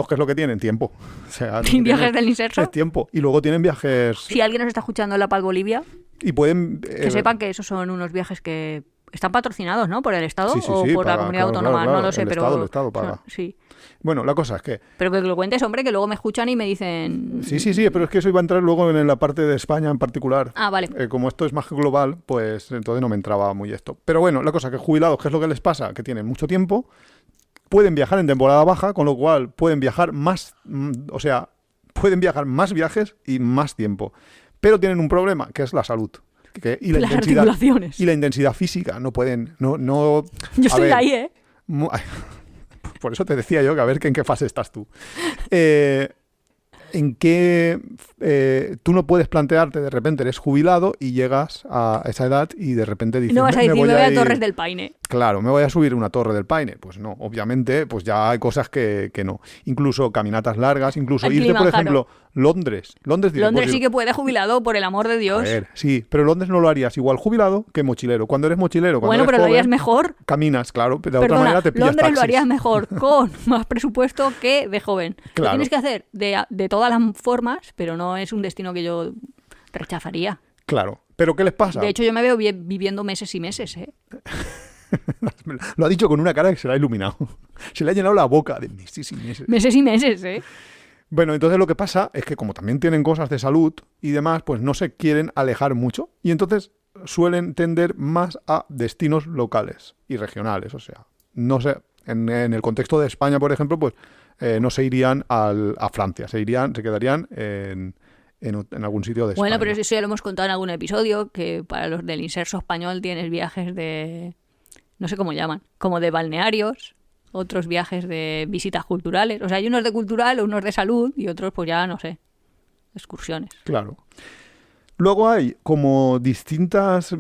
¿qué es lo que tienen? Tiempo. O sea, viajes del inserso. Es tiempo. Y luego tienen viajes... Si alguien nos está escuchando en La Paz, Bolivia, y pueden... que sepan que esos son unos viajes que están patrocinados, ¿no? ¿Por el Estado sí, o por paga, la comunidad autónoma? Claro, no lo sé, pero... El Estado paga. Sí. Bueno, la cosa es que... Pero que lo cuentes, hombre, que luego me escuchan y me dicen... Sí, pero es que eso iba a entrar luego en la parte de España en particular. Ah, vale. Como esto es más global, pues entonces no me entraba muy esto. Pero bueno, la cosa es que jubilados, ¿qué es lo que les pasa? Que tienen mucho tiempo, pueden viajar en temporada baja, con lo cual pueden viajar más... O sea, pueden viajar más viajes y más tiempo. Pero tienen un problema, que es la salud. Y las articulaciones. Y la intensidad física. No pueden... No, yo estoy ahí, ¿eh? Por eso te decía yo que a ver en qué fase estás tú. En qué tú no puedes plantearte, de repente eres jubilado y llegas a esa edad y de repente dices... No vas a decir, me voy a ir... Torres del Paine. Claro, me voy a subir una Torre del Paine. Pues no, obviamente, pues ya hay cosas que no. Incluso caminatas largas, incluso irte, por ejemplo, Londres. Londres sí que puede jubilado, por el amor de Dios. A ver, sí, pero Londres no lo harías igual jubilado que mochilero. Cuando eres mochilero, cuando bueno, eres pero joven, lo harías mejor. Caminas, claro, pero de otra manera te pillas Londres taxis. Lo harías mejor con más presupuesto que de joven. Claro. Lo tienes que hacer de todas las formas, pero no es un destino que yo rechazaría. Claro, pero ¿qué les pasa? De hecho, yo me veo viviendo meses y meses, ¿eh? Lo ha dicho con una cara que se le ha iluminado. Se le ha llenado la boca de meses y meses. Meses y meses, ¿eh? Bueno, entonces lo que pasa es que como también tienen cosas de salud y demás, pues no se quieren alejar mucho. Y entonces suelen tender más a destinos locales y regionales. O sea, no sé, en el contexto de España, por ejemplo, pues no se irían a Francia. Se quedarían en algún sitio de España. Bueno, pero eso ya lo hemos contado en algún episodio, que para los del inserso español tienes viajes de... no sé cómo llaman, como de balnearios, otros viajes de visitas culturales. O sea, hay unos de cultural, unos de salud y otros, pues ya, no sé, excursiones. Claro. Luego hay como distintas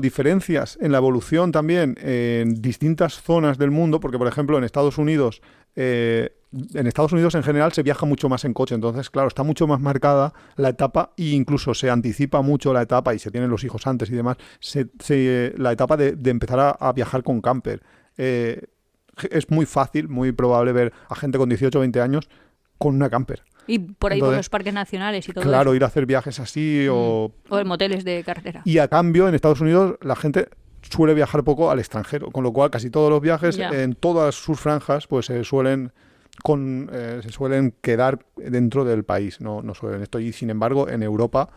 diferencias en la evolución también en distintas zonas del mundo, porque, por ejemplo, en Estados Unidos en general se viaja mucho más en coche, entonces, claro, está mucho más marcada la etapa e incluso se anticipa mucho la etapa y se tienen los hijos antes y demás, la etapa de empezar a viajar con camper. Es muy fácil, muy probable ver a gente con 18 o 20 años con una camper. Y por ahí por los parques nacionales y todo claro, eso. Ir a hacer viajes así o en moteles de carretera. Y a cambio, en Estados Unidos, la gente suele viajar poco al extranjero, con lo cual casi todos los viajes, en todas sus franjas, pues se suelen quedar dentro del país, no suelen esto. Y sin embargo, en la Europa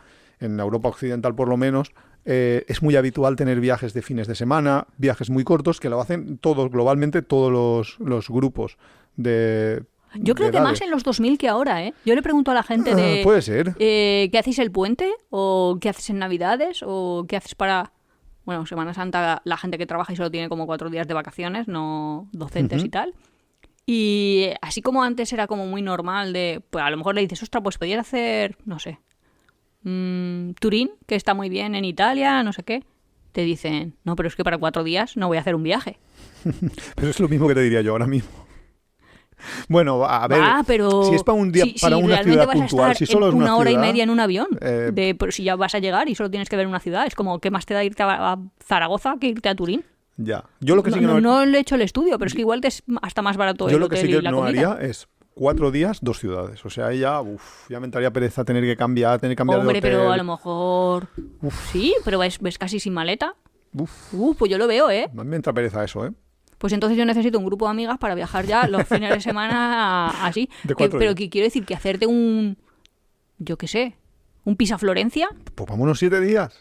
occidental por lo menos, es muy habitual tener viajes de fines de semana, viajes muy cortos, que lo hacen globalmente todos los grupos de... Yo creo que más en los 2000 que ahora, ¿eh? Yo le pregunto a la gente de... Puede ser. ¿Qué hacéis el puente? ¿O qué haces en Navidades? ¿O qué haces para...? Bueno, Semana Santa, la gente que trabaja y solo tiene como 4 días de vacaciones, no docentes y tal. Y así como antes era como muy normal de... Pues a lo mejor le dices, ostras, pues podías hacer, no sé, Turín, que está muy bien en Italia, no sé qué. Te dicen, no, pero es que para 4 días no voy a hacer un viaje. Pero es lo mismo que te diría yo ahora mismo. Bueno, a ver, pero si es para un día, para una ciudad puntual, si solo es una hora ciudad, y media en un avión, si ya vas a llegar y solo tienes que ver una ciudad, es como, ¿qué más te da irte a Zaragoza que irte a Turín? Ya. Yo lo que sí que no le he hecho el estudio, pero es que igual te es hasta más barato el hotel y la comida. Yo lo que sí que no haría es 4 días, 2 ciudades. O sea, ya me entraría pereza tener que cambiar de hotel. Hombre, pero a lo mejor... Sí, pero ves casi sin maleta. Pues yo lo veo, ¿eh? A mí me entra pereza eso, ¿eh? Pues entonces yo necesito un grupo de amigas para viajar ya los fines de semana así. Pero que quiero decir que hacerte yo qué sé, un Pisa-Florencia. Pues vámonos 7 días.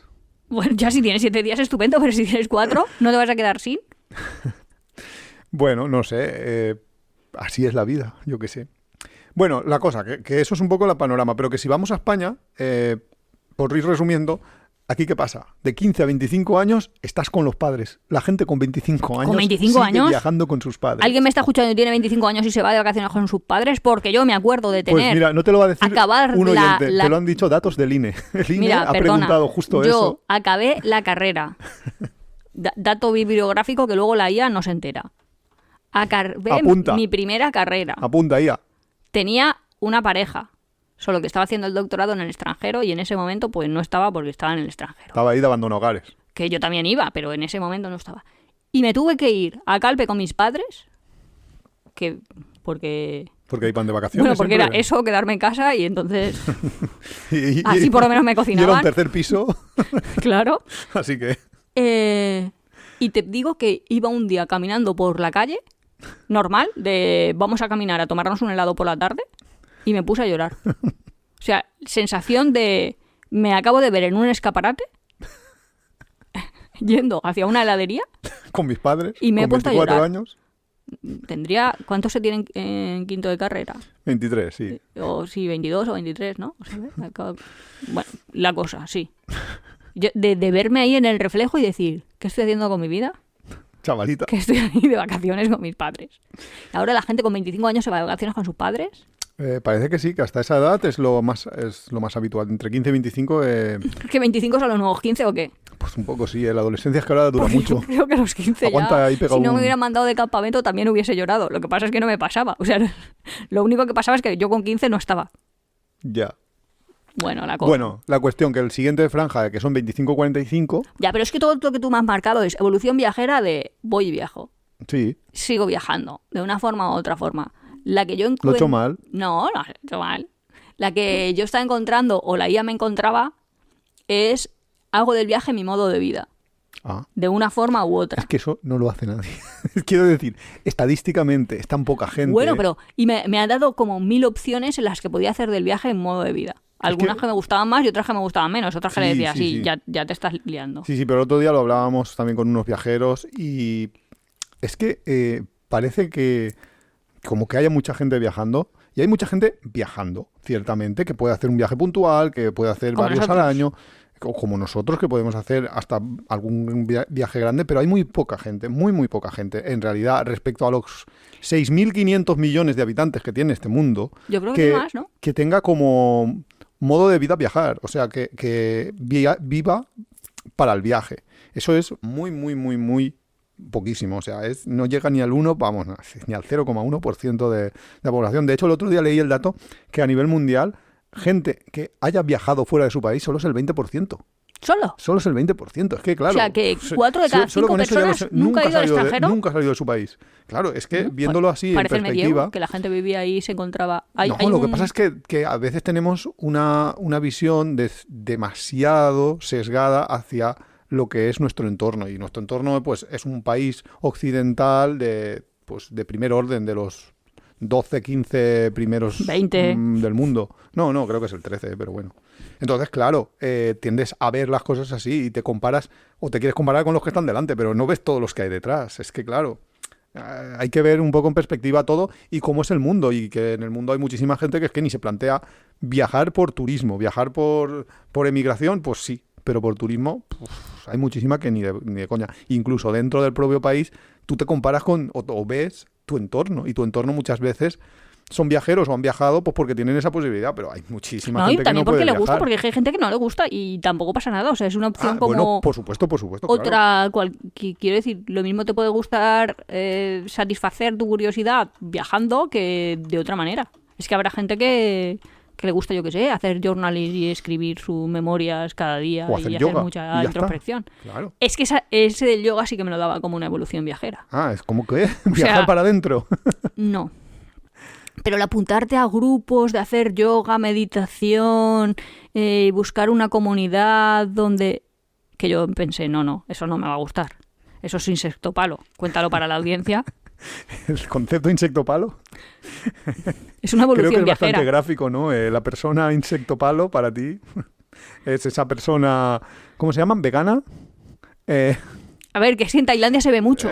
Bueno, ya si tienes 7 días estupendo, pero si tienes 4, ¿no te vas a quedar sin? Bueno, no sé, así es la vida, yo qué sé. Bueno, la cosa, que eso es un poco el panorama, pero que si vamos a España, por ir resumiendo... ¿Aquí qué pasa? De 15 a 25 años estás con los padres. La gente con 25 años sigue viajando con sus padres. ¿Alguien me está escuchando y tiene 25 años y se va de vacaciones con sus padres? Porque yo me acuerdo de tener... Pues mira, no te lo va a decir un oyente, te lo han dicho datos del INE. El INE ha preguntado justo eso. Yo acabé la carrera dato bibliográfico que luego la IA no se entera. Acabé Apunta. mi primera carrera. Apunta, IA. Tenía una pareja, solo que estaba haciendo el doctorado en el extranjero y en ese momento pues no estaba porque estaba en el extranjero. Estaba ahí de abandono hogares. Que yo también iba, pero en ese momento no estaba. Y me tuve que ir a Calpe con mis padres, porque Porque hay pan de vacaciones. bueno, porque siempre. era eso, quedarme en casa y entonces Y- así por lo menos me Y era cocinaban. un tercer piso, Claro. así que... Y te digo que iba un día caminando por la calle, normal, de vamos a caminar a tomarnos un helado por la tarde, y me puse a llorar. O sea, sensación de me acabo de ver en un escaparate yendo hacia una heladería. Con mis padres, Y me he con puesto a 24 llorar. años. Tendría, ¿cuántos se tienen en quinto de carrera? 23, sí. O sí, 22 o 23, ¿no? O sea, bueno, la cosa, sí. Yo, de verme ahí en el reflejo y decir, ¿qué estoy haciendo con mi vida? Chavalita. Que estoy ahí de vacaciones con mis padres. Ahora la gente con 25 años se va de vacaciones con sus padres. Parece que sí, que hasta esa edad es lo más habitual. Entre 15 y 25, ¿Que 25 son los nuevos 15 o qué? pues un poco sí. La adolescencia es que ahora dura Porque mucho. yo creo que a los 15 Aguanta ya, ahí pegado si no me un- hubieran mandado de campamento también hubiese llorado. Lo que pasa es que no me pasaba. O sea, lo único que pasaba es que yo con 15 no estaba. Ya. Bueno, la cosa. Bueno, la cuestión que el siguiente franja, que son 25-45, Ya, pero es que todo lo que tú me has marcado es evolución viajera de voy y viajo. sí, Sigo viajando, de una forma u otra forma. La que yo lo he hecho mal. No, lo has hecho mal. La que yo estaba encontrando, o la IA me encontraba, es hago del viaje mi modo de vida. Ah, De una forma u otra. es que eso no lo hace nadie. Quiero decir, estadísticamente es tan poca gente. Bueno, pero... Y me han dado como 1000 opciones en las que podía hacer del viaje en modo de vida. Algunas que me gustaban más y otras que me gustaban menos. Otras que le Sí, decía, sí, sí, sí. ya te estás liando. Sí, pero el otro día lo hablábamos también con unos viajeros y es que parece que como que haya mucha gente viajando y hay mucha gente viajando, ciertamente, que puede hacer un viaje puntual, que puede hacer Como varios al nosotros. año, o como nosotros que podemos hacer hasta algún viaje grande, pero hay muy poca gente, muy poca gente en realidad respecto a los 6.500 millones de habitantes que tiene este mundo. Yo creo que más, ¿no? Que tenga como modo de vida viajar, o sea, que viva para el viaje. Eso es muy poquísimo, o sea, no llega ni al 1, vamos, ni al 0,1% de la población. De hecho, el otro día leí el dato que a nivel mundial, gente que haya viajado fuera de su país solo es el 20%. ¿Solo? Solo es el 20%. Es que, claro... O sea, que 4 de cada solo 5 con eso ya lo personas sé, nunca ha ido al salido extranjero. nunca ha salido de su país. Claro, es que viéndolo así en Parece el perspectiva... medievo, que la gente vivía ahí y se encontraba... No, lo que pasa es que a veces tenemos una visión demasiado sesgada hacia lo que es nuestro entorno. Y nuestro entorno pues es un país occidental de primer orden, de los 12, 15 primeros 20. Del mundo. No, creo que es el 13, pero bueno. Entonces, claro, tiendes a ver las cosas así y te comparas, o te quieres comparar con los que están delante, pero no ves todos los que hay detrás. Es que, claro, hay que ver un poco en perspectiva todo y cómo es el mundo, y que en el mundo hay muchísima gente que es que ni se plantea viajar por turismo, viajar por emigración, pues sí, pero por turismo hay muchísima que ni de coña. Incluso dentro del propio país tú te comparas con o ves tu entorno, y tu entorno muchas veces son viajeros o han viajado pues porque tienen esa posibilidad, pero hay muchísima No, y gente que también no puede porque le viajar. gusta, porque hay gente que no le gusta y tampoco pasa nada. O sea, es una opción como Bueno, por supuesto, claro. otra... Quiero decir, lo mismo te puede gustar satisfacer tu curiosidad viajando que de otra manera. Es que habrá gente que le gusta, yo qué sé, hacer journaling y escribir sus memorias cada día O hacer y yoga, hacer y mucha ya introspección. está. Claro. Es que ese del yoga sí que me lo daba como una evolución viajera. Es como que viajar para adentro. No. Pero el apuntarte a grupos de hacer yoga, meditación, buscar una comunidad donde... Que yo pensé, no, eso no me va a gustar. Eso es insecto palo. Cuéntalo para la audiencia. El concepto insecto palo. Es una evolución Creo que es viajera. bastante gráfico, ¿no? La persona insecto palo para ti es esa persona, ¿cómo se llaman? ¿Vegana? A ver, que es que en Tailandia se ve mucho.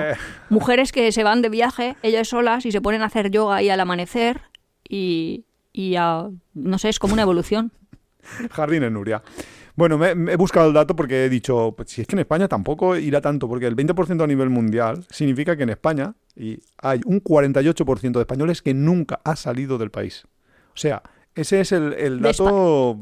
Mujeres que se van de viaje, ellas solas, y se ponen a hacer yoga ahí al amanecer y no sé, es como una evolución. Jardines Nuria. Bueno, me he buscado el dato porque he dicho, pues, si es que en España tampoco irá tanto, porque el 20% a nivel mundial significa que en España hay un 48% de españoles que nunca ha salido del país. O sea, ese es el dato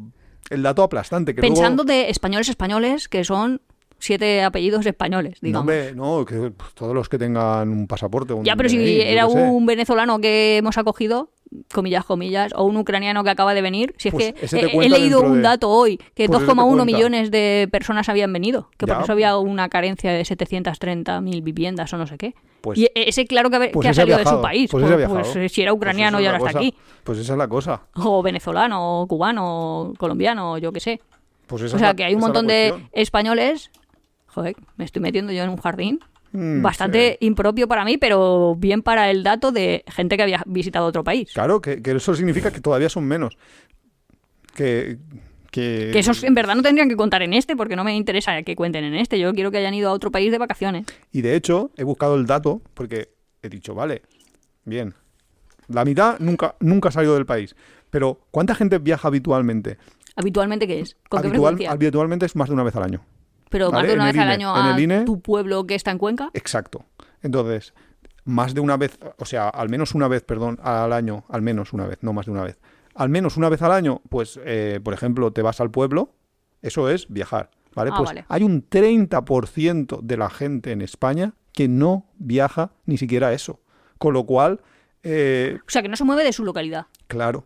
aplastante. Que Pensando luego... de españoles que son 7 apellidos españoles, No, digamos. hombre, no, que todos los que tengan un pasaporte. Ya, pero si era un venezolano que hemos acogido, comillas, comillas, o un ucraniano que acaba de venir, si es Pues que ese te he cuenta leído dentro un de- dato hoy, que Pues ese te 2,1 cuenta. millones de personas habían venido, que por Ya. eso había una carencia de 730.000 viviendas o no sé qué. Pues- y ese claro que, pues que ha ese ha salido de su viajado, país, pues ese ha viajado. si era ucraniano Pues y esa ahora es la está cosa. aquí, Pues esa es la cosa. o venezolano, o cubano, o colombiano, o yo qué sé. Pues esa O es sea, la- que hay un esa es la montón de cuestión. españoles. Joder, me estoy metiendo yo en un jardín bastante Sí. impropio para mí, pero bien para el dato de gente que había visitado otro país. Claro, que eso significa que todavía son menos. Que Que esos en verdad no tendrían que contar en este, porque no me interesa que cuenten en este. Yo quiero que hayan ido a otro país de vacaciones. Y de hecho, he buscado el dato porque he dicho, vale, bien. La mitad nunca ha salido del país. Pero, ¿cuánta gente viaja habitualmente? ¿Habitualmente qué es? ¿Con qué frecuencia? Habitualmente es más de una vez al año. Pero más ¿vale? de una En vez el al INE, año en a el INE. tu pueblo que está en Cuenca. Exacto. Entonces, más de una vez, o sea, al menos una vez, perdón, al año, al menos una vez, no más de una vez. Al menos una vez al año, pues, por ejemplo, te vas al pueblo, eso es viajar, ¿vale? Ah, Pues vale. hay un 30% de la gente en España que no viaja ni siquiera eso. Con lo cual, O sea, que no se mueve de su localidad. claro.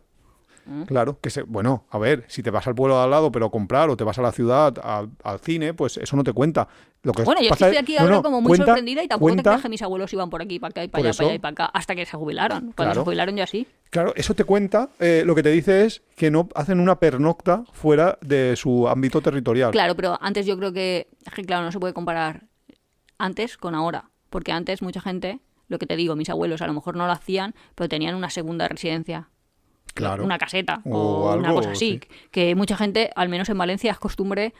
Claro, bueno, a ver, si te vas al pueblo de al lado pero a comprar o te vas a la ciudad al cine, pues eso no te cuenta. Lo que Bueno, yo pasa estoy es- aquí no, ahora no, como muy cuenta- sorprendida y tampoco te cuenta- creas que mis abuelos iban por aquí, para acá y para Por allá, para eso. allá y para acá, hasta que se jubilaron. Cuando Claro. se jubilaron yo así. Claro, eso te cuenta, lo que te dice es que no hacen una pernocta fuera de su ámbito territorial. Claro, pero antes yo creo que, es que claro, no se puede comparar antes con ahora. Porque antes mucha gente, lo que te digo, mis abuelos a lo mejor no lo hacían, pero tenían una segunda residencia. Claro. Una caseta O o una algo, cosa así. sí. Que mucha gente, al menos en Valencia, es costumbre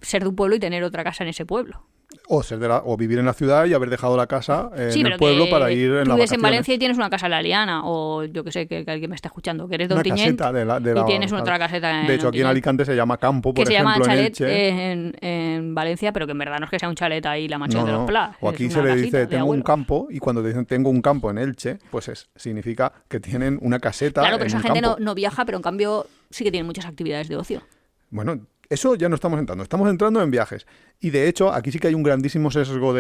ser de un pueblo y tener otra casa en ese pueblo. O vivir en la ciudad y haber dejado la casa en Sí, el pero pueblo que para ir en tú las vives en vacaciones. Valencia y tienes una casa en La Liana, o yo que sé, que alguien me está escuchando, que eres de Una Ontinyent caseta de la- y tienes claro. otra caseta en De hecho, aquí en Ontinyent, Alicante se llama campo, por que se ejemplo, llama en chalet Elche. en Valencia, pero que en verdad no es que sea un chalet ahí la mansión No, de los no. Plas. O aquí es se una le casita dice de tengo un abuelos. campo y cuando te dicen tengo un campo en Elche, pues significa que tienen una caseta Claro, pero en esa un gente campo. no viaja, pero en cambio sí que tiene muchas actividades de ocio. Bueno, eso ya no estamos entrando en viajes. Y de hecho, aquí sí que hay un grandísimo sesgo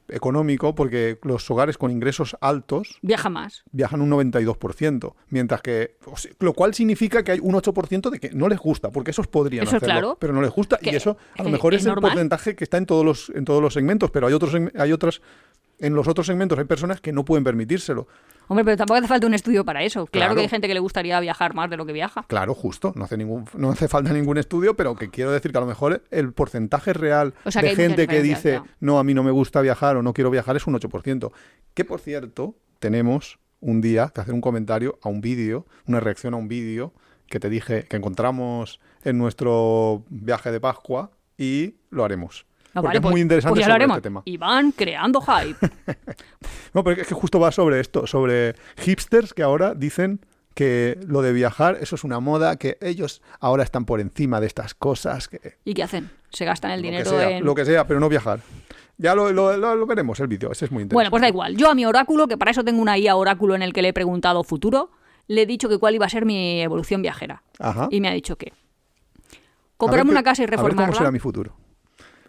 económico porque los hogares con ingresos altos Viaja más. viajan un 92%, mientras que, lo cual significa que hay un 8% de que no les gusta, porque esos podrían Eso es hacerlo, claro. pero no les gusta, y Que eso a lo es mejor es el normal. porcentaje que está en todos los segmentos, pero hay otras, en los otros segmentos hay personas que no pueden permitírselo. Hombre, pero tampoco hace falta un estudio para eso. Claro, Claro. que hay gente que le gustaría viajar más de lo que viaja. Claro, justo, no hace falta ningún estudio, pero que quiero decir que a lo mejor el porcentaje real O sea, que de hay muchas gente que diferencias, dice, ya. no, a mí no me gusta viajar o no quiero viajar es un 8%. Que, por cierto, tenemos un día que hacer un comentario a un vídeo, una reacción a un vídeo que te dije que encontramos en nuestro viaje de Pascua y lo haremos. Ah, Porque vale, es pues- muy interesante pues ya lo sobre haremos. este tema. Y van creando hype. No, pero es que justo va sobre esto, sobre hipsters que ahora dicen que lo de viajar, eso es una moda, que ellos ahora están por encima de estas cosas, que ¿Y qué hacen? Se gastan el lo que dinero sea, en... lo que sea, pero no viajar. Ya lo veremos el vídeo, ese es muy interesante. Bueno, pues da igual. Yo a mi oráculo, que para eso tengo una IA oráculo en el que le he preguntado futuro, le he dicho que cuál iba a ser mi evolución viajera. Ajá. Y me ha dicho que A comprarme ver una casa y a ver cómo será reformarla. mi futuro.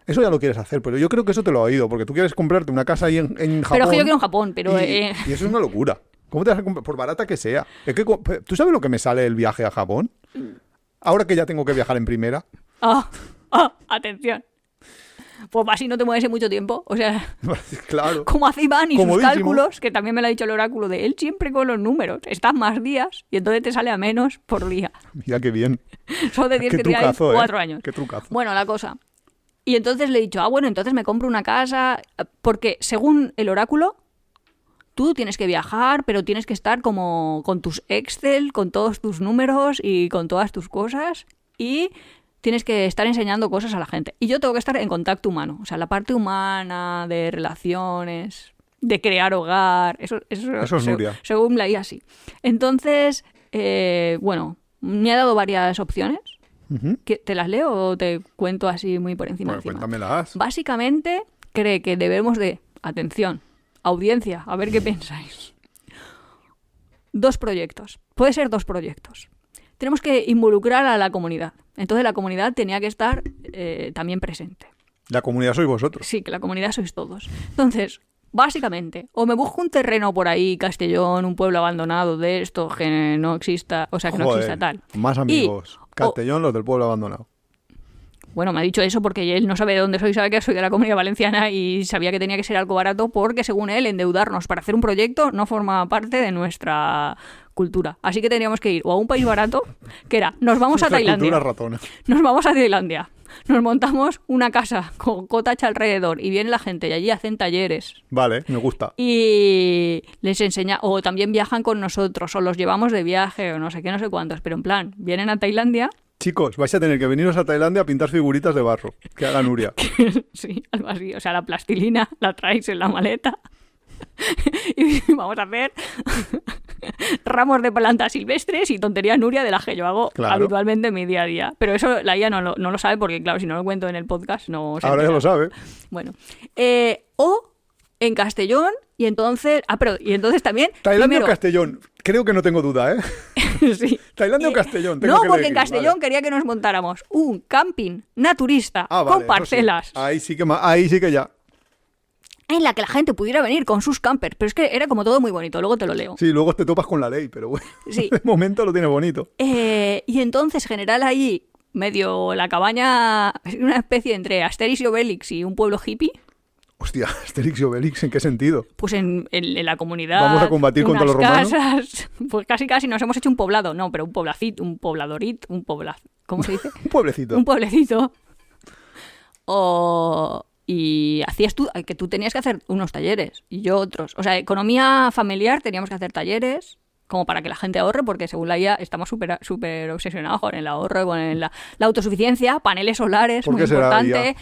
Eso ya lo quieres hacer, pero yo creo que eso te lo ha oído, porque tú quieres comprarte una casa ahí en Japón. Pero es que yo quiero en Japón, pero... y eso es una locura. ¿Cómo te vas a comprar? Por barata que sea. Es que, ¿tú sabes lo que me sale el viaje a Japón? Ahora que ya tengo que viajar en primera. Atención. Pues así no te mueves en mucho tiempo. O sea, Claro. como hace Iván y sus Comodísimo. cálculos, que también me lo ha dicho el oráculo de él, siempre con los números. Estás más días y entonces te sale a menos por día. Mira qué bien. Solo te tienes Qué que tirar trucazo, 4 años. Qué trucazo. Bueno, la cosa. Y entonces le he dicho, bueno, entonces me compro una casa, porque según el oráculo, tú tienes que viajar, pero tienes que estar como con tus Excel, con todos tus números y con todas tus cosas, y tienes que estar enseñando cosas a la gente. Y yo tengo que estar en contacto humano, o sea, la parte humana, de relaciones, de crear hogar, eso es Nuria. según la IA, sí. Entonces, bueno, me ha dado varias opciones. Ujú. ¿Te las leo o te cuento así muy por encima? Bueno, cuéntamelas. Básicamente, cree que debemos de... Atención, audiencia, a ver qué pensáis. 2 proyectos. Puede ser 2 proyectos. Tenemos que involucrar a la comunidad. Entonces la comunidad tenía que estar también presente. La comunidad sois vosotros. Sí, que la comunidad sois todos. Entonces, básicamente, o me busco un terreno por ahí, Castellón, un pueblo abandonado de esto, que no exista, o sea, que no Joder, exista tal. Más amigos. Castellón, los del pueblo abandonado. Bueno, me ha dicho eso porque él no sabe de dónde soy, sabe que soy de la Comunidad Valenciana y sabía que tenía que ser algo barato porque, según él, endeudarnos para hacer un proyecto no forma parte de nuestra cultura. Así que tendríamos que ir o a un país barato, que era, nos vamos a Tailandia. Cultura ratona. Nos vamos a Tailandia. Nos montamos una casa con cottage alrededor y viene la gente y allí hacen talleres. Vale, me gusta. Y les enseña, o también viajan con nosotros, o los llevamos de viaje, o no sé qué, no sé cuántos, pero en plan, vienen a Tailandia. Chicos, vais a tener que veniros a Tailandia a pintar figuritas de barro, que haga Nuria. Sí, algo así. O sea, la plastilina la traéis en la maleta y vamos a hacer ramos de plantas silvestres y tonterías Nuria de las que yo hago habitualmente en mi día a día. Pero eso la IA no lo sabe porque, claro, si no lo cuento en el podcast no se Ahora entera. ya lo sabe. Bueno. O en Castellón y entonces... y entonces también... Tailandia primero, o Castellón. Creo que no tengo duda, ¿eh? Sí. Tailandia o Castellón. No, porque en Castellón quería que nos montáramos un camping naturista con parcelas. Sí. Ahí sí que ya. En la que la gente pudiera venir con sus campers. Pero es que era como todo muy bonito, luego te lo leo. Sí, luego te topas con la ley, pero bueno, sí. De momento lo tienes bonito. Y entonces general ahí, medio la cabaña, una especie entre Asterix y Obelix y un pueblo hippie. Hostia, Asterix y Obelix, ¿en qué sentido? Pues en la comunidad. ¿Vamos a combatir contra los romanos? Casas, pues casi nos hemos hecho un poblado. No, pero un poblacito, un pobladorito, ¿cómo se dice? Un pueblecito. Un pueblecito. Y hacías que tú tenías que hacer unos talleres y yo otros. O sea, economía familiar teníamos que hacer talleres como para que la gente ahorre, porque según la IA estamos súper obsesionados con el ahorro, con la autosuficiencia, paneles solares, muy importante,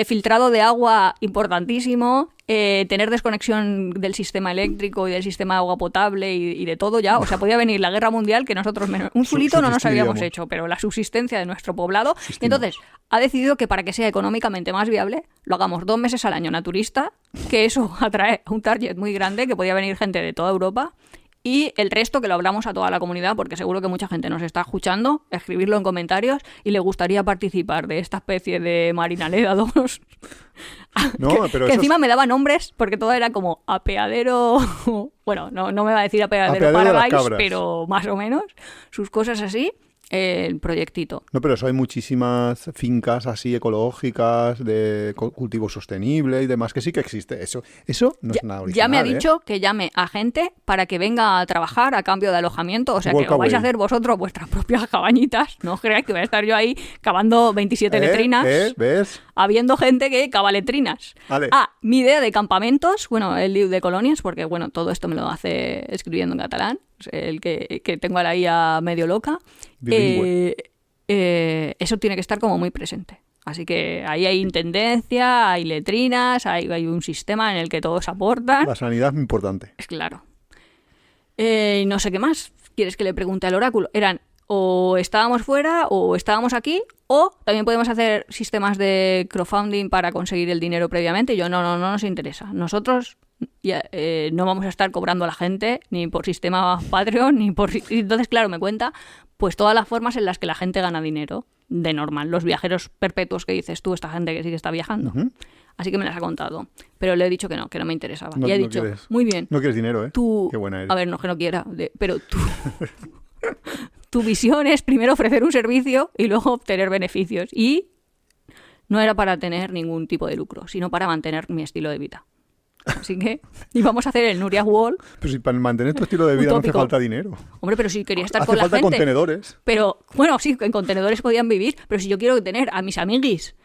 filtrado de agua, importantísimo, tener desconexión del sistema eléctrico y del sistema de agua potable y de todo ya. O sea, podía venir la guerra mundial que nosotros menos un zulito no nos habíamos hecho, pero la subsistencia de nuestro poblado. Y entonces ha decidido que para que sea económicamente más viable, lo hagamos 2 meses al año naturista, que eso atrae a un target muy grande, que podía venir gente de toda Europa. Y el resto que lo hablamos a toda la comunidad, porque seguro que mucha gente nos está escuchando, escribirlo en comentarios y le gustaría participar de esta especie de Marinaleda 2. No, pero que encima me daba nombres, porque todo era como apeadero... Bueno, no me va a decir apeadero Paradise, pero más o menos, sus cosas así. El proyectito. No, pero eso hay muchísimas fincas así ecológicas de cultivo sostenible y demás que sí que existe. Eso no es nada original. Ya me ha dicho que llame a gente para que venga a trabajar a cambio de alojamiento. O sea, que os vais a hacer vosotros vuestras propias cabañitas. No os creáis que voy a estar yo ahí cavando 27 letrinas. ¿Ves? Habiendo gente que cava letrinas. Vale. Mi idea de campamentos, bueno, el libro de colonias, porque bueno, todo esto me lo hace escribiendo en catalán. El que tengo a la IA medio loca. Eso tiene que estar como muy presente. Así que ahí hay intendencia, hay letrinas, hay un sistema en el que todos aportan. La sanidad es muy importante. Es claro. No sé qué más. ¿Quieres que le pregunte al oráculo? Eran o estábamos fuera o estábamos aquí, o también podemos hacer sistemas de crowdfunding para conseguir el dinero previamente. Y yo no nos interesa. Nosotros no vamos a estar cobrando a la gente ni por sistema Patreon ni por... Entonces, claro, me cuenta pues todas las formas en las que la gente gana dinero de normal, los viajeros perpetuos que dices tú, esta gente que sí que está viajando. Uh-huh. Así que me las ha contado, pero le he dicho que no me interesaba. Y ha dicho, quieres, muy bien. No quieres dinero, ¿eh? Tú, qué buena eres. A ver, no que no quiera, pero tú... Tu visión es primero ofrecer un servicio y luego obtener beneficios. Y no era para tener ningún tipo de lucro, sino para mantener mi estilo de vida. Así que íbamos a hacer el Nuria Wall. Pero si para mantener tu estilo de vida no hace falta dinero. Hombre, pero si quería estar con la gente... Hace falta contenedores. Pero, bueno, sí, en contenedores podían vivir, pero si yo quiero tener a mis amiguis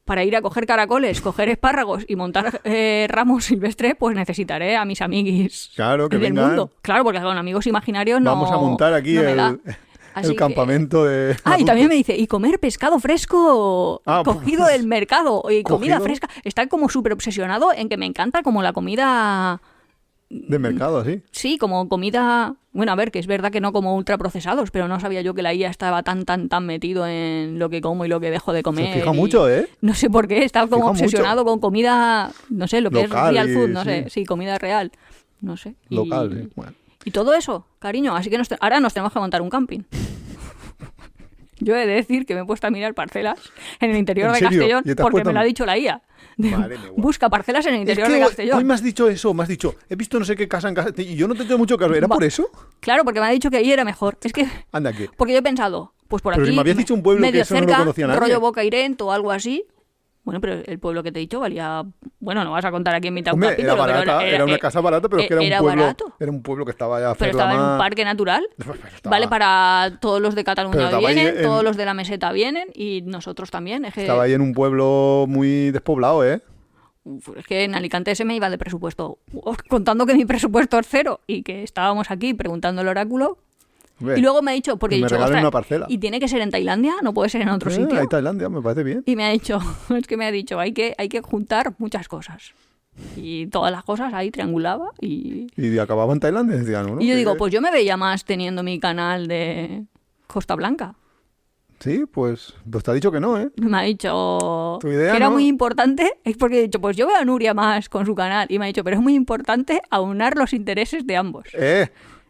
para ir a coger caracoles, coger espárragos y montar ramos silvestres, pues necesitaré a mis amiguis del vengan. Mundo. Claro, porque con amigos imaginarios no... Vamos a montar aquí el campamento de... y también me dice, y comer pescado fresco cogido del mercado y comida fresca. Está como súper obsesionado en que me encanta como la comida... De mercado, ¿sí? Sí, como comida... Bueno, a ver, que es verdad que no como ultraprocesados, pero no sabía yo que la IA estaba tan metido en lo que como y lo que dejo de comer. Se fija mucho, ¿eh? No sé por qué, está como obsesionado con comida, no sé, lo que local es real food, no sé, sí, comida real, no sé. Local, sí. Bueno. Y todo eso, cariño, así que ahora nos tenemos que montar un camping. Yo he de decir que me he puesto a mirar parcelas en el interior ¿En de serio? Castellón ¿Y te has porque puesto me lo ha dicho la IA. Madre mía, guau. Busca parcelas en el interior de Hoy Castellón. me has dicho eso, me has dicho, he visto no sé qué casa en Castellón y yo no te tengo mucho caso. ¿Era por eso? Claro, porque me ha dicho que ahí era mejor. Es que, Anda que. porque yo he pensado, pues por Pero aquí, si me habías dicho un pueblo que medio eso no lo cerca, conocía nadie. rollo Bocairent o algo así. Bueno, pero el pueblo que te he dicho valía... Bueno, no vas a contar aquí en mitad de un Hombre, era capítulo, barata, pero era una casa barata, pero es que era un era pueblo. barato. Era un pueblo que estaba ya Pero estaba en un Ferlamar. parque natural. Pero estaba- Vale para todos los de Pero Cataluña estaba ahí vienen, en- todos los de la meseta vienen y nosotros también. Estaba ahí en un pueblo muy despoblado, ¿eh? Es que en Alicante se me iba de presupuesto. Contando que mi presupuesto es 0 y que estábamos aquí preguntando el oráculo. Ve, Y luego me ha dicho, porque he me dicho, regalen "Ostras, una parcela". ¿y tiene que ser en Tailandia? ¿No puede ser en otro Ahí sitio? Tailandia, me parece bien. Y me ha dicho, es que me ha dicho, hay que juntar muchas cosas. Y todas las cosas ahí triangulaba y Y acababa en Tailandia, decían, ¿no? y yo digo, Que- pues yo me veía más teniendo mi canal de Costa Blanca. Sí, pues te ha dicho que no, ¿eh? Me ha dicho Tu idea, que era ¿no? muy importante, es porque he dicho, pues yo veo a Nuria más con su canal. Y me ha dicho, pero es muy importante aunar los intereses de ambos.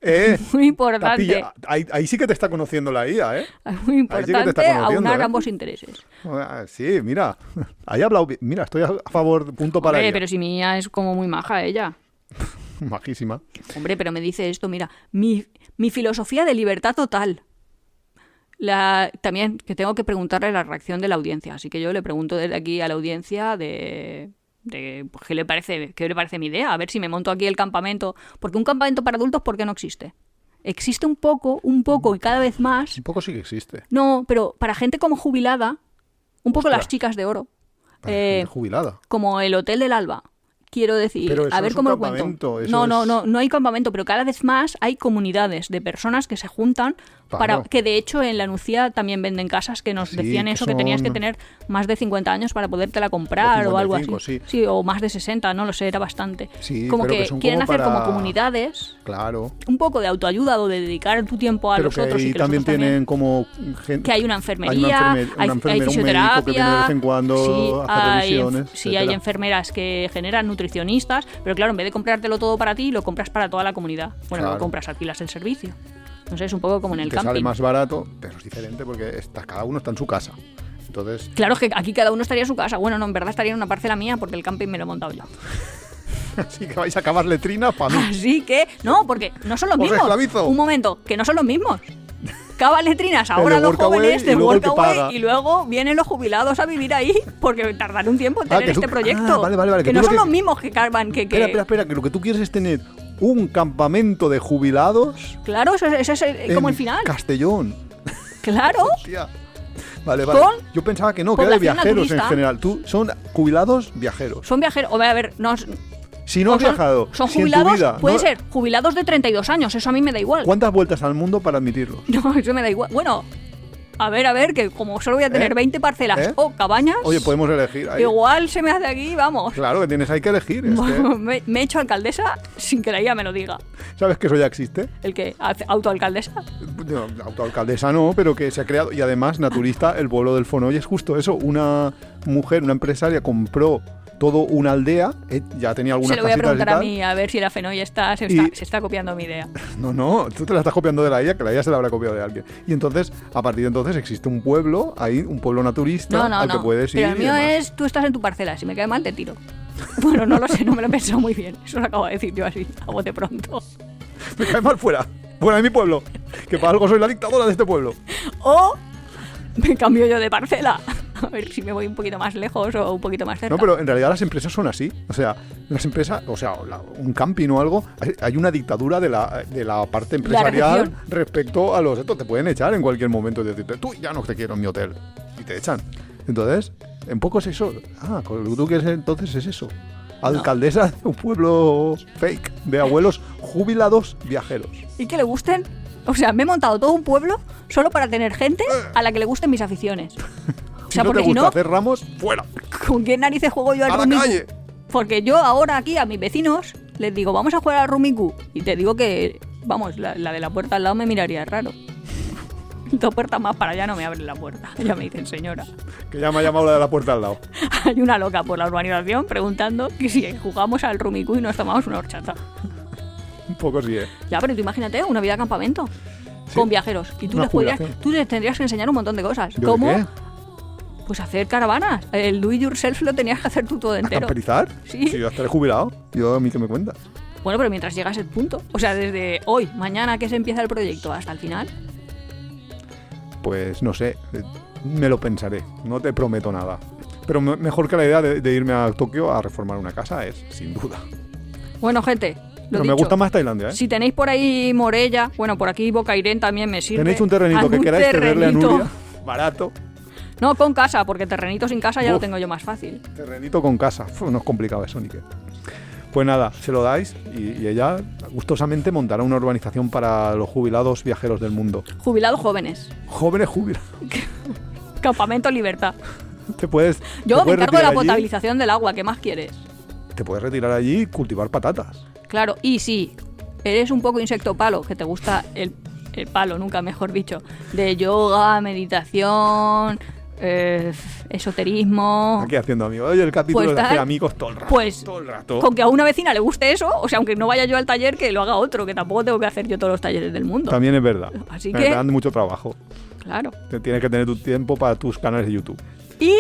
Muy Muy importante. Ahí sí que te está conociendo la IA, ¿eh? Es muy Ahí sí que te está importante conociendo, aunar ¿eh? ambos intereses. Ah, sí, mira. Ahí ha hablado bien. Mira, estoy a favor, punto para Hombre, ella. pero si mi IA es como muy maja ella. Majísima. Hombre, pero me dice esto, mira, mi filosofía de libertad total. También que tengo que preguntarle la reacción de la audiencia. Así que yo le pregunto desde aquí a la audiencia de pues, qué le parece mi idea. A ver si me monto aquí el campamento. Porque un campamento para adultos, ¿por qué no existe? Existe un poco y cada vez más. Un poco sí que existe. No, pero para gente como jubilada, un poco Ostras. las chicas de oro. Para gente jubilada. Como el Hotel del Alba. Quiero decir, Pero eso a ver es un cómo lo cuento. campamento, eso No hay campamento, pero cada vez más hay comunidades de personas que se juntan para Claro. que de hecho en la Nucía también venden casas que nos Sí, decían que eso, que tenías que son- tener más de 50 años para podértela comprar o algo así. 55, sí. o más de 60, no lo sé, era bastante. Sí, como pero que que son quieren como hacer como para- comunidades, Claro. un poco de autoayuda o de dedicar tu tiempo a Pero los que otros y ahí que los también otros también. tienen como gente. Que hay una enfermería, Hay una hay enfermera, un médico que viene de fisioterapia, vez en cuando a hacer revisiones. sí, hay etcétera. enfermeras que generan nutricionistas, pero claro, en vez de comprártelo todo para ti, lo compras para toda la comunidad. Bueno, Claro. lo compras, alquilas el servicio. No sé, es un poco como en el Te sale camping. más barato, pero es diferente porque cada uno está en su casa. Entonces, Claro, es que aquí cada uno estaría en su casa. Bueno, no, en verdad estaría en una parcela mía porque el camping me lo he montado yo. así que vais a acabar letrinas para mí. Así que, no, porque no son los Os mismos. esclavizo. Un momento, que no son los mismos. Cavan letrinas ahora de los Workaway jóvenes y de luego el que Workaway paga. y luego vienen los jubilados a vivir ahí porque tardará un tiempo en tener que tú- este proyecto. vale, que que no tú lo son que- los mismos que cavan que... Espera, que lo que tú quieres es tener un campamento de jubilados Claro, ese es como en el final. Castellón. Claro. Tía. Vale. Con Yo pensaba que no, que era de población viajeros en naturista. general. Tú son jubilados viajeros. Son viajeros. A ver, no, Si no has viajado, son si en tu jubilados, vida, puede no- ser jubilados de 32 años, eso a mí me da igual. ¿Cuántas vueltas al mundo para admitirlos? No, eso me da igual. Bueno, a ver, que como solo voy a tener ¿Eh? 20 parcelas ¿Eh? o cabañas, Oye, podemos elegir ahí. igual se me hace aquí, vamos. Claro que tienes ahí que elegir. es que- Me he hecho alcaldesa sin que la IA me lo diga. ¿Sabes que eso ya existe? El que hace autoalcaldesa. No, autoalcaldesa no, pero que se ha creado. Y además, naturista, el pueblo del Fonoll es justo eso. Una mujer, una empresaria, compró todo una aldea, ya tenía algunas Se lo voy a casitas y preguntar a tal. mí a ver si la Fenoy se está copiando mi idea. No, tú te la estás copiando de la IA, que la IA se la habrá copiado de alguien. Y entonces, a partir de entonces, existe un pueblo, ahí, un pueblo naturista No, al que puedes ir. Pero el y mío demás. es, tú estás en tu parcela, si me cae mal te tiro. Bueno, no lo sé, no me lo he pensado muy bien. Eso lo acabo de decir yo así, a bote pronto. Me cae mal fuera de mi pueblo, que para algo soy la dictadora de este pueblo. O me cambio yo de parcela. A ver si me voy un poquito más lejos o un poquito más cerca. No, pero en realidad las empresas son así. O sea, las empresas, un camping o algo, hay una dictadura de la parte empresarial recepción. respecto a los... Esto te pueden echar en cualquier momento y decirte, tú ya no te quiero en mi hotel. Y te echan. Entonces, en poco es eso. Con lo que tú quieres entonces es eso. Alcaldesa de un pueblo fake, de abuelos jubilados viajeros. ¿Y que le gusten? O sea, me he montado todo un pueblo solo para tener gente a la que le gusten mis aficiones. O sea, Si no te porque si gusta no, hacer ramos, fuera. ¿con qué narices juego yo al ¡A la Rumiku? calle! Porque yo ahora aquí a mis vecinos les digo, vamos a jugar al Rumiku. Y te digo que, vamos, la de la puerta al lado me miraría raro. Dos puertas más para allá no me abren la puerta. Ya me dicen, señora. Que ya me ha llamado la de la puerta al lado. Hay una loca por la urbanización preguntando que si jugamos al Rumiku y nos tomamos una horchata. Un poco sí, ¿eh? Ya, pero tú imagínate, una vida de campamento. con viajeros. Y tú Una les podrías, jubilación. tú les tendrías que enseñar un montón de cosas. ¿Yo de ¿Cómo? qué? Pues hacer caravanas. El do it yourself lo tenías que hacer tú todo ¿A entero. camperizar? Sí. Si yo estaré jubilado. Yo, ¿a mí qué me cuentas? Bueno, pero mientras llegas a ese punto. O sea, desde hoy, mañana que se empieza el proyecto hasta el final. Pues no sé, me lo pensaré. No te prometo nada. Pero mejor que la idea de irme a Tokio a reformar una casa es, sin duda. Bueno, gente, lo Pero dicho. me gusta más Tailandia, ¿eh? Si tenéis por ahí Morella, bueno, por aquí Bocairén también me sirve. Tenéis un terrenito que Algún queráis cederle a terrenito. Nuria, barato. No, con casa, porque terrenito sin casa ya lo Uf. tengo yo más fácil. Terrenito con casa. No es complicado eso, ni qué. Pues nada, se lo dais y ella gustosamente montará una urbanización para los jubilados viajeros del mundo. Jubilados jóvenes. Jóvenes jubilados. Campamento Libertad. Te puedes, Yo te me puedes encargo de la retirar allí, potabilización del agua, ¿qué más quieres? te puedes retirar allí y cultivar patatas. Claro, y si eres un poco insecto palo, que te gusta el palo, nunca mejor dicho, de yoga, meditación, esoterismo. Aquí haciendo amigos. Oye, el capítulo Pues de hacer tal, amigos todo el rato. pues, todo el rato. Con que a una vecina le guste eso, o sea, aunque no vaya yo al taller, que lo haga otro, que tampoco tengo que hacer yo todos los talleres del mundo. También es verdad. Así Te que- dan mucho trabajo. Claro. Te tienes que tener tu tiempo para tus canales de YouTube. Y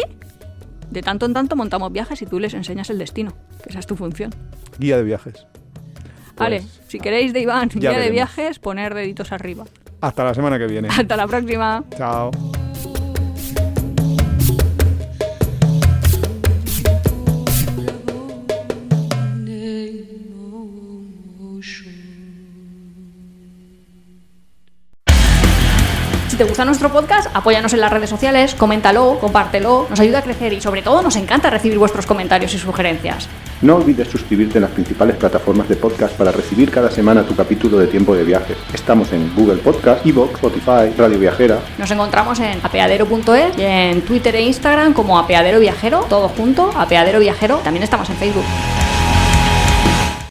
de tanto en tanto montamos viajes y tú les enseñas el destino, que esa es tu función. Guía de viajes. Vale, Pues, si queréis de Iván, guía de veremos. viajes, poner deditos arriba. hasta la semana que viene. Hasta la próxima. Chao. Si te gusta nuestro podcast, apóyanos en las redes sociales, coméntalo, compártelo, nos ayuda a crecer y sobre todo nos encanta recibir vuestros comentarios y sugerencias. No olvides suscribirte en las principales plataformas de podcast para recibir cada semana tu capítulo de Tiempo de Viaje. Estamos en Google Podcast, iVoox, Spotify, Radio Viajera. Nos encontramos en apeadero.es y en Twitter e Instagram como Apeadero Viajero, todo junto, Apeadero Viajero. También estamos en Facebook.